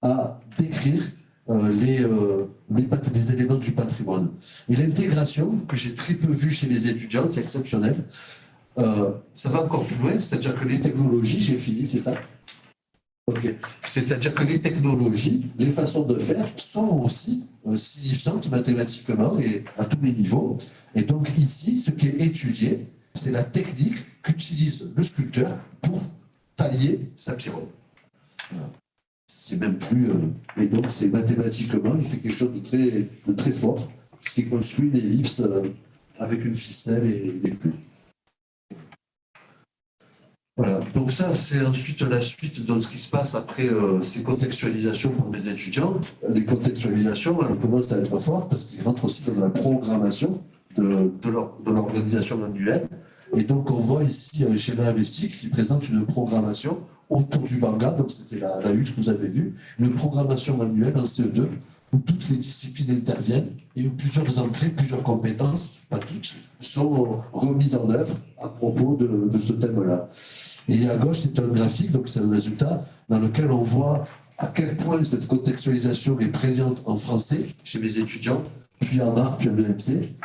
à décrire les éléments du patrimoine. Et l'intégration, que j'ai très peu vue chez les étudiants, c'est exceptionnel, ça va encore plus loin, c'est-à-dire que les technologies, j'ai fini, c'est ça ? Ok. C'est-à-dire que les technologies, les façons de faire sont aussi signifiantes mathématiquement et à tous les niveaux. Et donc ici, ce qui est étudié, c'est la technique qu'utilise le sculpteur pour tailler sa pirogue. Voilà. C'est même plus... et donc c'est mathématiquement, il fait quelque chose de très fort, puisqu'il construit l'ellipse avec une ficelle et des clous. Voilà, donc ça c'est ensuite la suite de ce qui se passe après ces contextualisations pour les étudiants. Les contextualisations, elles commencent à être fortes parce qu'ils rentrent aussi dans la programmation de l'organisation annuelle. Et donc on voit ici un schéma heuristique qui présente une programmation autour du manga, donc c'était la lutte que vous avez vue, une programmation annuelle en CE2 où toutes les disciplines interviennent et où plusieurs entrées, plusieurs compétences, pas toutes, sont remises en œuvre à propos de ce thème-là. Et à gauche, c'est un graphique, donc c'est un résultat dans lequel on voit à quel point cette contextualisation est prégnante en français chez mes étudiants, puis en art, puis en EMC.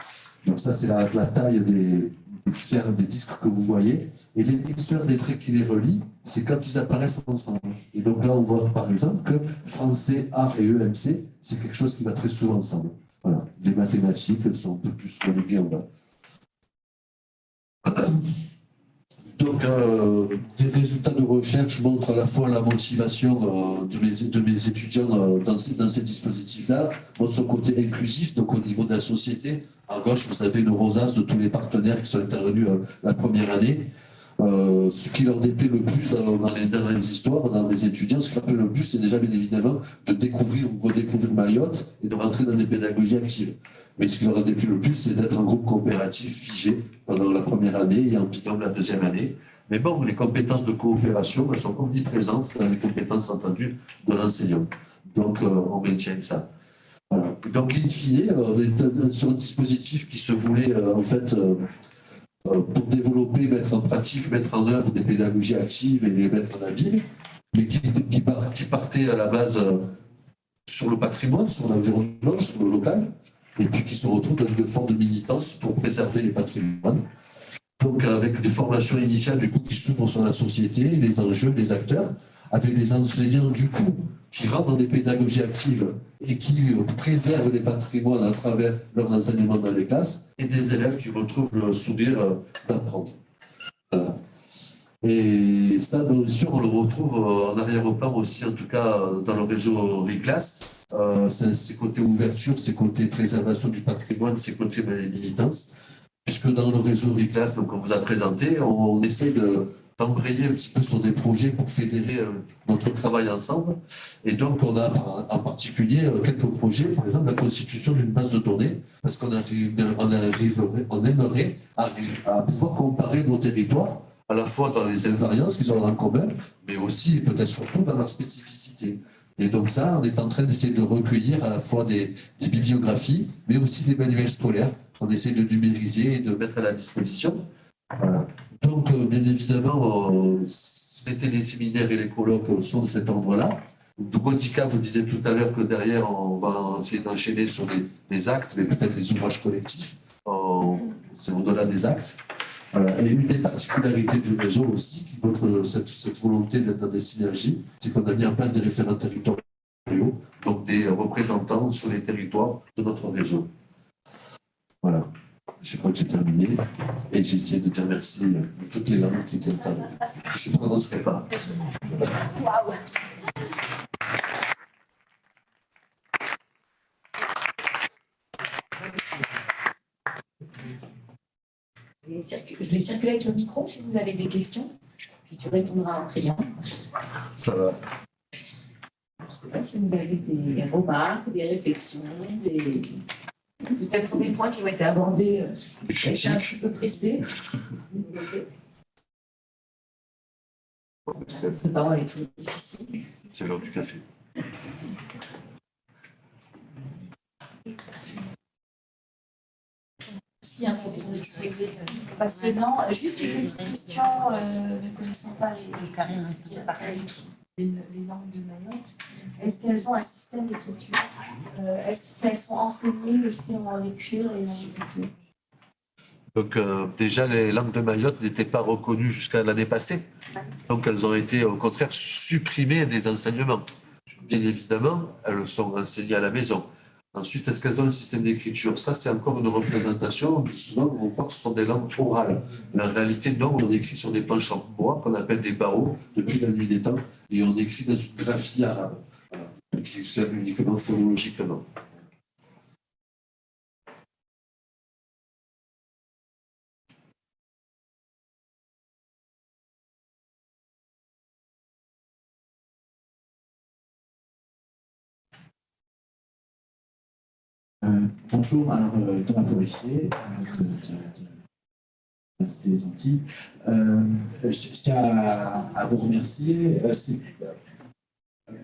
Donc ça, c'est la taille des sphères, des disques que vous voyez. Et l'épaisseur des traits qui les relient, c'est quand ils apparaissent ensemble. Et donc là, on voit par exemple que français, art et EMC, c'est quelque chose qui va très souvent ensemble. Voilà. Les mathématiques sont un peu plus reléguées en bas. Donc, des résultats de recherche montrent à la fois la motivation de mes étudiants dans ces dispositifs-là, montrent son côté inclusif, donc au niveau de la société. À gauche, vous avez une rosace de tous les partenaires qui sont intervenus la première année. Ce qui leur déplaît le plus dans les histoires, dans les étudiants, ce qui leur plaît le plus, c'est déjà bien évidemment de découvrir ou redécouvrir Mayotte et de rentrer dans des pédagogies actives. Mais ce qui leur a déplu le plus, c'est d'être un groupe coopératif figé pendant la première année et en binôme la deuxième année. Mais bon, les compétences de coopération, elles sont omniprésentes dans les compétences entendues de l'enseignant. Donc, on maintient ça. Voilà. Donc, in fine, on est sur un dispositif qui se voulait, en fait, pour développer, mettre en pratique, mettre en œuvre des pédagogies actives et les mettre en habile. mais qui partaient à la base sur le patrimoine, sur l'environnement, sur le local, et puis qui se retrouvent dans une forme de militance pour préserver les patrimoines. Donc avec des formations initiales du coup qui s'ouvrent sur la société, les enjeux, les acteurs, avec des enseignants du coup qui rentrent dans des pédagogies actives et qui préservent les patrimoines à travers leurs enseignements dans les classes, et des élèves qui retrouvent le sourire d'apprendre. Et ça, bien sûr, on le retrouve en arrière-plan aussi, en tout cas dans le réseau RICLAS. Ces côtés ouverture, ces côtés préservation du patrimoine, ces côtés militance. Puisque dans le réseau RICLAS, donc on vous a présenté, on essaie d'embrayer un petit peu sur des projets pour fédérer notre travail ensemble. Et donc on a en particulier quelques projets, par exemple la constitution d'une base de données, parce qu'on aimerait arriver à pouvoir comparer nos territoires, à la fois dans les invariances qu'ils ont en commun, mais aussi et peut-être surtout dans leur spécificité. Et donc ça, on est en train d'essayer de recueillir à la fois des bibliographies, mais aussi des manuels scolaires. On essaie de numériser et de mettre à la disposition. Voilà. Donc, bien évidemment, les séminaires et les colloques sont de cet ordre-là. Rodika vous disait tout à l'heure que derrière, on va essayer d'enchaîner sur des actes, mais peut-être des ouvrages collectifs. C'est au-delà des actes. Et une des particularités du réseau aussi, qui montre cette volonté d'être dans des synergies, c'est qu'on a mis en place des référents territoriaux, donc des représentants sur les territoires de notre réseau. Voilà, je crois que j'ai terminé et j'ai essayé de dire merci de toutes les langues qui étaient là. Je ne prononcerai pas. Je vais circuler avec le micro si vous avez des questions, puis tu répondras en criant. Ça va. Je ne sais pas si vous avez des remarques, des réflexions, peut-être des points qui ont été abordés, qui ont été un petit peu pressés. Cette parole est toujours difficile. C'est l'heure du café. Merci pour ton exposé passionnant. Juste une petite question, ne connaissant pas les langues de Mayotte. Est-ce qu'elles ont un système d'écriture? Est-ce qu'elles sont enseignées aussi en lecture et en écriture? Donc déjà, les langues de Mayotte n'étaient pas reconnues jusqu'à l'année passée. Donc elles ont été au contraire supprimées des enseignements. Bien évidemment, elles sont enseignées à la maison. Ensuite, est-ce qu'elles ont un système d'écriture? Ça, c'est encore une représentation. Souvent, on croit que ce sont des langues orales. Mais en réalité, non, on écrit sur des planches en bois qu'on appelle des barreaux depuis la nuit des temps. Et on écrit dans une graphie arabe, qui se fait uniquement phonologiquement. Bonjour, alors Thomas Forestier de l'Université des Antilles. Je tiens à vous remercier. C'est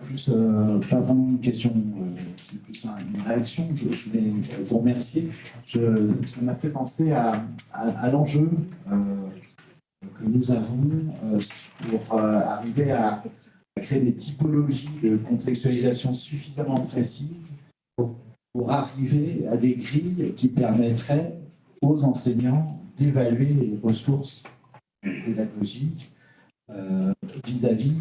plus pas vraiment une question, c'est plus une réaction. Je voulais vous remercier. Ça m'a fait penser à l'enjeu que nous avons pour arriver à créer des typologies de contextualisation suffisamment précises pour arriver à des grilles qui permettraient aux enseignants d'évaluer les ressources pédagogiques vis-à-vis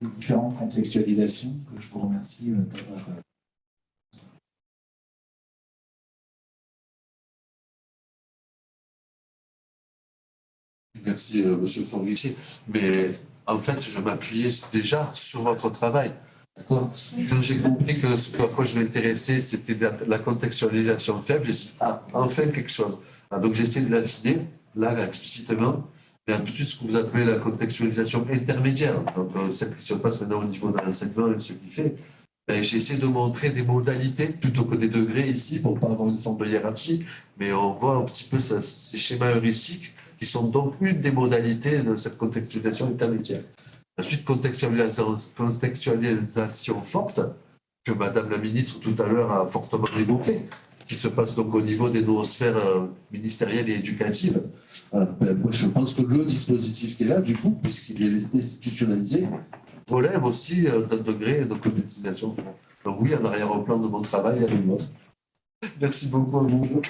des différentes contextualisations que je vous remercie d'avoir. Merci, Monsieur Forestier. Mais en fait, je m'appuyais déjà sur votre travail. D'accord. Quand j'ai compris que ce à quoi je m'intéressais, c'était la contextualisation faible, j'ai dit, enfin quelque chose. Donc j'ai essayé de l'affiner, là, explicitement, mais tout de suite ce que vous appelez la contextualisation intermédiaire, donc celle qui se passe maintenant au niveau de l'enseignement et de ce qu'il fait. J'ai essayé de montrer des modalités plutôt que des degrés ici, pour ne pas avoir une forme de hiérarchie, mais on voit un petit peu ces schémas heuristiques qui sont donc une des modalités de cette contextualisation intermédiaire. Ensuite, contextualisation forte, que Madame la Ministre tout à l'heure a fortement évoquée, qui se passe donc au niveau des noosphères ministérielles et éducatives. Moi, je pense que le dispositif qui est là, du coup, puisqu'il est institutionnalisé, relève aussi d'un degré de cotisation de fonds. Donc oui, en arrière-plan de mon travail, il y a le vôtre. Merci beaucoup à vous.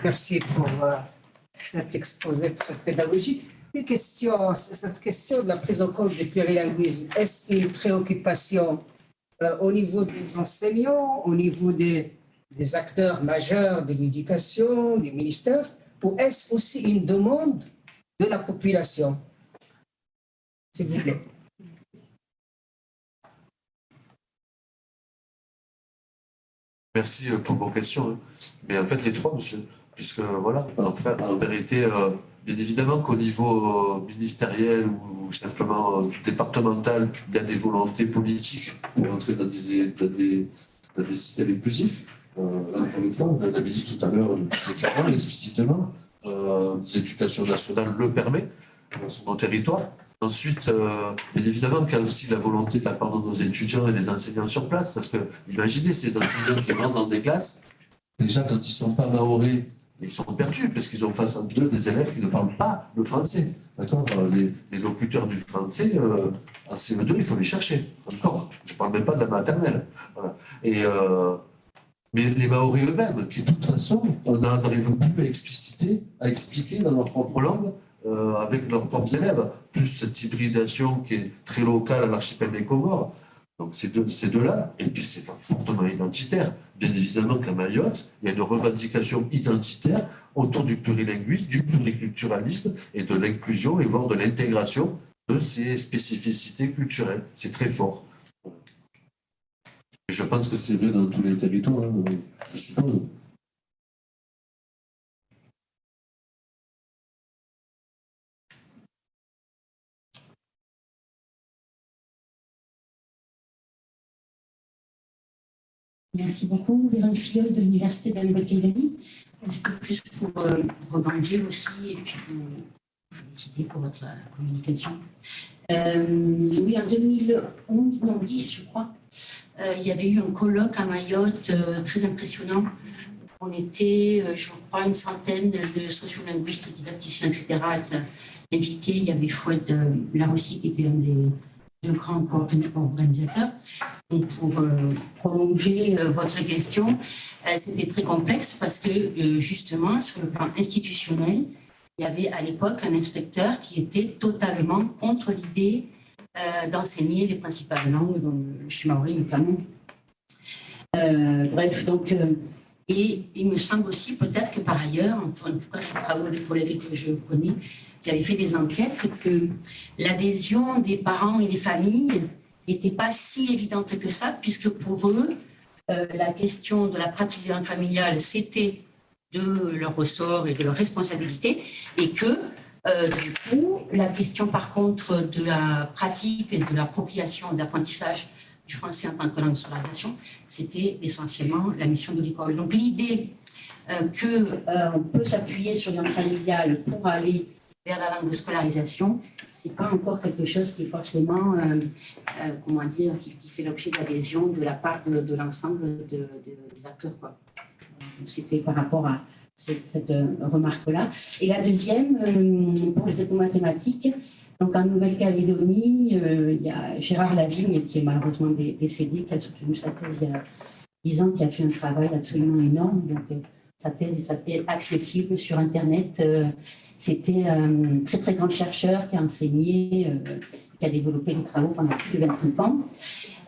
Merci pour cet exposé très pédagogique. Une question, cette question de la prise en compte du plurilinguisme, est-ce une préoccupation au niveau des enseignants, au niveau des acteurs majeurs de l'éducation, du ministère, ou est-ce aussi une demande de la population? S'il vous plaît. Merci pour vos questions. Mais en fait, les trois, monsieur, puisque voilà, en vérité, bien évidemment qu'au niveau ministériel ou simplement départemental, il y a des volontés politiques pour entrer dans des systèmes inclusifs. Encore une fois, la ministre tout à l'heure le disait clairement, explicitement, l'éducation nationale le permet sur nos territoires. Ensuite, bien évidemment qu'il y a aussi la volonté de la part de nos étudiants et des enseignants sur place, parce que imaginez ces enseignants qui rentrent dans des classes, déjà quand ils ne sont pas mahorais, ils sont perdus, parce qu'ils ont face à eux des élèves qui ne parlent pas le français. D'accord, les locuteurs du français, en CE2, il faut les chercher, encore. Je ne parle même pas de la maternelle. Voilà. Mais les mahorais eux-mêmes, qui de toute façon, on n'arrive plus à expliquer dans leur propre langue, avec leurs propres élèves, plus cette hybridation qui est très locale à l'archipel des Comores. Donc ces deux-là, et puis c'est fortement identitaire. Bien évidemment qu'à Mayotte, il y a une revendication identitaire autour du plurilinguisme, du pluriculturalisme et de l'inclusion et voire de l'intégration de ces spécificités culturelles. C'est très fort. Et je pense que c'est vrai dans tous les territoires, je suppose. Merci beaucoup. Véronique Filleul de l'Université de la Nouvelle-Calédonie. C'était plus pour rebondir aussi et puis vous féliciter pour votre communication. Oui, en 2011, non, 10, je crois, il y avait eu un colloque à Mayotte très impressionnant. On était, je crois, une centaine de sociolinguistes, didacticiens, etc. invités. Il y avait Fouad Larossi qui était un des deux grands organisateurs. Donc pour prolonger votre question, c'était très complexe parce que justement, sur le plan institutionnel, il y avait à l'époque un inspecteur qui était totalement contre l'idée d'enseigner les principales langues, dont le shimaori notamment. Bref, donc, et il me semble aussi peut-être que par ailleurs, enfin, en tout cas, les travaux des collègues que je connais, qui avaient fait des enquêtes, que l'adhésion des parents et des familles n'était pas si évidente que ça, puisque pour eux, la question de la pratique des langues familiales, c'était de leur ressort et de leur responsabilité, et que, du coup, la question, par contre, de la pratique et de l'appropriation, de l'apprentissage du français en tant que langue de scolarisation, c'était essentiellement la mission de l'école. Donc, l'idée qu'on peut s'appuyer sur les langues familiales pour aller vers la langue de scolarisation, c'est pas encore quelque chose qui est forcément, comment dire, qui fait l'objet d'adhésion de la part de l'ensemble des acteurs, quoi. C'était par rapport à cette remarque-là. Et la deuxième, pour les mathématiques, donc en Nouvelle-Calédonie, il y a Gérard Lavigne, qui est malheureusement décédé, qui a soutenu sa thèse il y a 10 ans, qui a fait un travail absolument énorme. Donc sa thèse s'appelle accessible sur Internet. C'était un très très grand chercheur qui a enseigné, qui a développé des travaux pendant plus de 25 ans.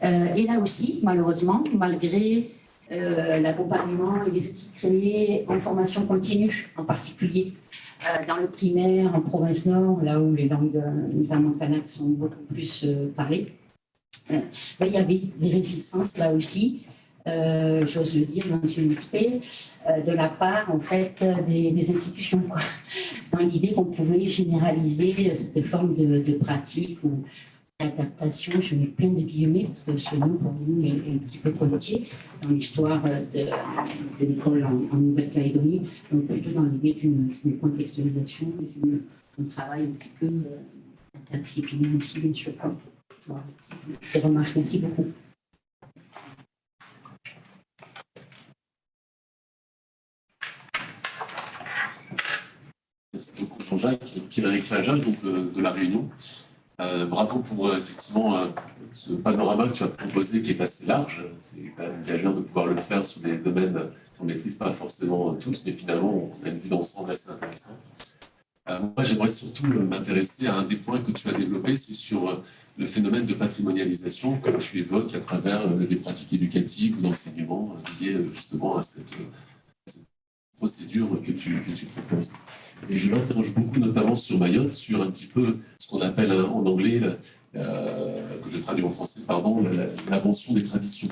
Et là aussi, malheureusement, malgré l'accompagnement et les outils créés en formation continue, en particulier dans le primaire, en province nord, là où les langues, notamment kanak, sont beaucoup plus parlées, il y avait des résistances là aussi. J'ose le dire, dans une XP, de la part en fait des institutions, quoi, dans l'idée qu'on pouvait généraliser cette forme de pratique ou d'adaptation. Je mets plein de guillemets parce que ce mot pour nous est un petit peu connoté dans l'histoire de l'école en Nouvelle-Calédonie, donc plutôt dans l'idée d'une contextualisation, d'un travail un petit peu interdisciplinaire aussi, bien sûr. Voilà. Des remarques, merci beaucoup. Merci beaucoup Jean-Jacques, Pierre-Éric Fajol, donc de La Réunion. Bravo pour effectivement ce panorama que tu as proposé qui est assez large. C'est quand même gagnant de pouvoir le faire sur des domaines qu'on ne maîtrise pas forcément tous, mais finalement on a une vue d'ensemble assez intéressante. Moi j'aimerais surtout m'intéresser à un des points que tu as développé, c'est sur le phénomène de patrimonialisation que tu évoques à travers des pratiques éducatives ou d'enseignement liées justement à cette procédure que tu proposes. Et je m'interroge beaucoup notamment sur Mayotte, sur un petit peu ce qu'on appelle en anglais, que je traduis en français, pardon, l'invention des traditions.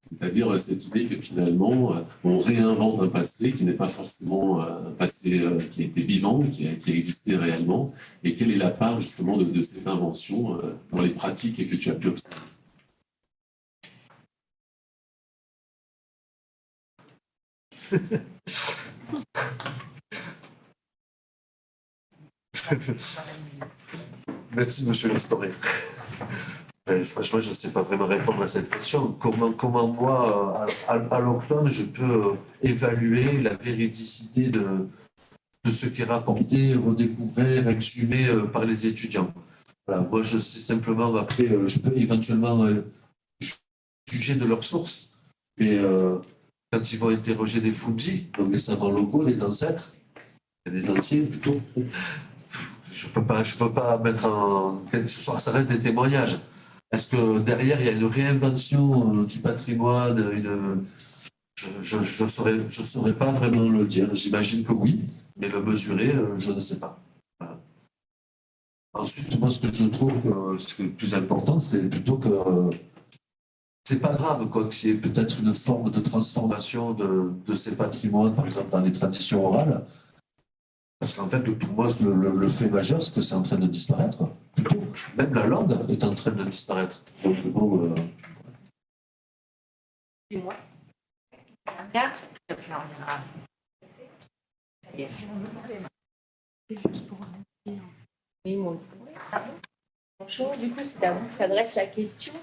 C'est-à-dire cette idée que finalement, on réinvente un passé qui n'est pas forcément un passé qui a été vivant, qui a existé réellement, et quelle est la part justement de cette invention dans les pratiques que tu as pu observer. Merci, monsieur l'historien. Franchement, je ne sais pas vraiment répondre à cette question. Comment moi, à l'automne, je peux évaluer la véridicité de ce qui est rapporté, redécouvert, exhumé par les étudiants. Voilà, moi, je sais simplement, après, je peux éventuellement juger de leurs sources. Et quand ils vont interroger des Fudji, donc les savants locaux, les ancêtres, les anciens plutôt, je peux pas mettre en... Ce soir, ça reste des témoignages. Est-ce que derrière, il y a une réinvention du patrimoine, je saurais pas vraiment le dire. J'imagine que oui, mais le mesurer, je ne sais pas. Voilà. Ensuite, moi, ce que je trouve que ce qui est le plus important, c'est plutôt que c'est pas grave, quoi, qu'il y ait peut-être une forme de transformation de ces patrimoines, par exemple dans les traditions orales. Parce qu'en fait, pour moi, le fait majeur, c'est que c'est en train de disparaître, quoi. Plutôt, même la langue est en train de disparaître. Donc, bon, Et moi. Bonjour, du coup, c'est à vous que s'adresse la question.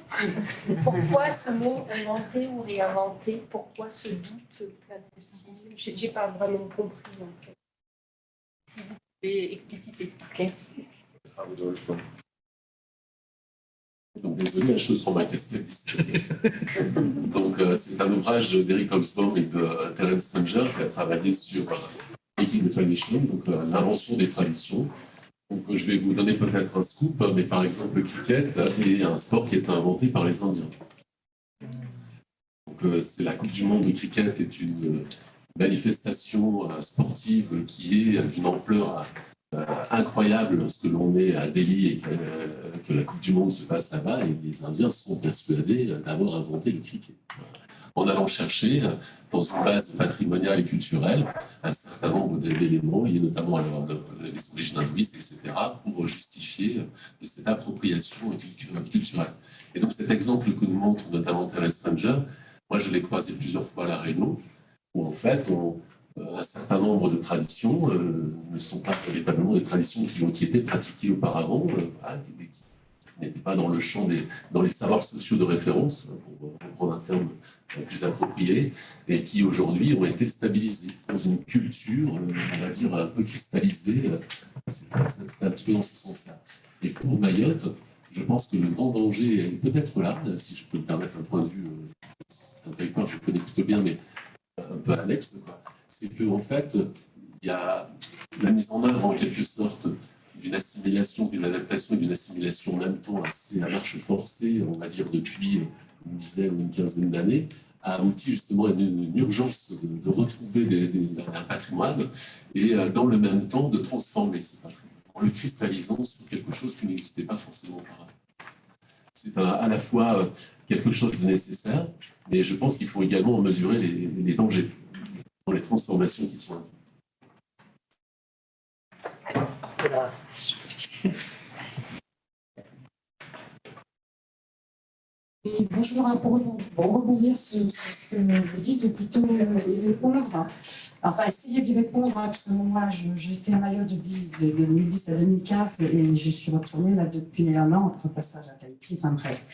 Pourquoi ce mot inventé ou réinventé? Pourquoi ce doute là-dessus? J'ai pas vraiment compris, en fait. Vous pouvez expliciter. Merci. Donc, désolé, la chose sur ma casquette. Donc, c'est un ouvrage d'Eric Hobsbawm et de Terence Stranger qui a travaillé sur Making the Tradition, donc l'invention des traditions. Donc, je vais vous donner peut-être un scoop, mais par exemple, le cricket est un sport qui est inventé par les Indiens. Donc, c'est la Coupe du monde de cricket est une manifestation sportive qui est d'une ampleur incroyable lorsque l'on est à Delhi et que la Coupe du monde se passe là-bas, et les Indiens sont persuadés d'avoir inventé le cricket. En allant chercher dans une base patrimoniale et culturelle un certain nombre d'éléments liés notamment à les origines hindouistes, etc., pour justifier de cette appropriation culturelle. Et donc cet exemple que nous montre notamment Terence Stranger, moi je l'ai croisé plusieurs fois à La Réunion, où en fait un certain nombre de traditions ne sont pas véritablement des traditions qui étaient pratiquées auparavant, qui n'étaient pas dans le champ dans les savoirs sociaux de référence, pour reprendre un terme plus approprié, et qui aujourd'hui ont été stabilisés dans une culture, on va dire, un peu cristallisée. C'est un petit peu dans ce sens-là. Et pour Mayotte, je pense que le grand danger est peut-être là, si je peux me permettre un point de vue, c'est un territoire que je connais plutôt bien, mais un peu annexe, quoi. C'est qu'en fait, il y a la mise en œuvre en quelque sorte d'une assimilation, d'une adaptation et d'une assimilation en même temps assez à marche forcée, on va dire depuis une dizaine ou une quinzaine d'années, a abouti justement à une urgence de retrouver un patrimoine et dans le même temps de transformer ce patrimoine en le cristallisant sur quelque chose qui n'existait pas forcément auparavant. C'est à la fois quelque chose de nécessaire, mais je pense qu'il faut également mesurer les dangers dans les transformations qui sont. Voilà. Et bonjour, pour rebondir sur ce que vous dites, ou plutôt répondre. enfin, essayer d'y répondre, hein, parce que moi, j'étais à Mayotte de 2010 à 2015 et je suis retournée là depuis un an après passage à Tahiti, enfin bref.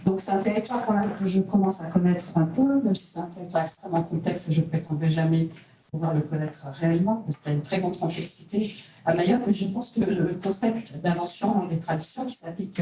Donc c'est un territoire quand même que je commence à connaître un peu, même si c'est un territoire extrêmement complexe et je ne prétendrai jamais pouvoir le connaître réellement, parce qu'il y a une très grande complexité à Mayotte, mais je pense que le concept d'invention des traditions qui s'applique,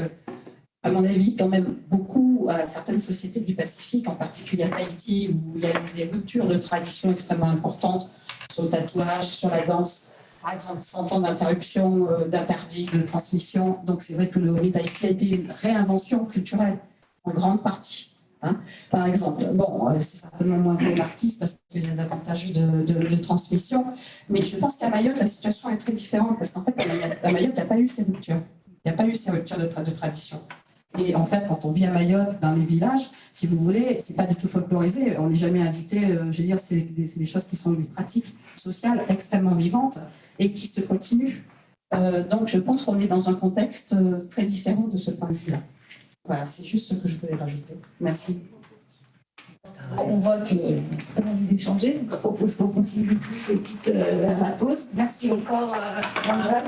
à mon avis, quand même beaucoup à certaines sociétés du Pacifique, en particulier à Tahiti, où il y a eu des ruptures de traditions extrêmement importantes sur le tatouage, sur la danse, par exemple 100 ans d'interruption, d'interdit, de transmission. Donc c'est vrai que le rite Tahiti a été une réinvention culturelle, en grande partie. Hein. Par exemple, bon, c'est certainement moins vrai marquise parce qu'il y a davantage de transmission, mais je pense qu'à Mayotte, la situation est très différente parce qu'en fait, à Mayotte, il n'y a pas eu ces ruptures. Il n'y a pas eu ces ruptures de tradition. Et en fait, quand on vit à Mayotte, dans les villages, si vous voulez, c'est pas du tout folklorisé. On n'est jamais invité. Je veux dire, c'est des choses qui sont des pratiques sociales extrêmement vivantes et qui se continuent. Donc, je pense qu'on est dans un contexte très différent de ce point de vue-là. Voilà, c'est juste ce que je voulais rajouter. Merci. On voit que très envie d'échanger. Je propose qu'on continue tous la pause. Merci encore, Jean-Jacques.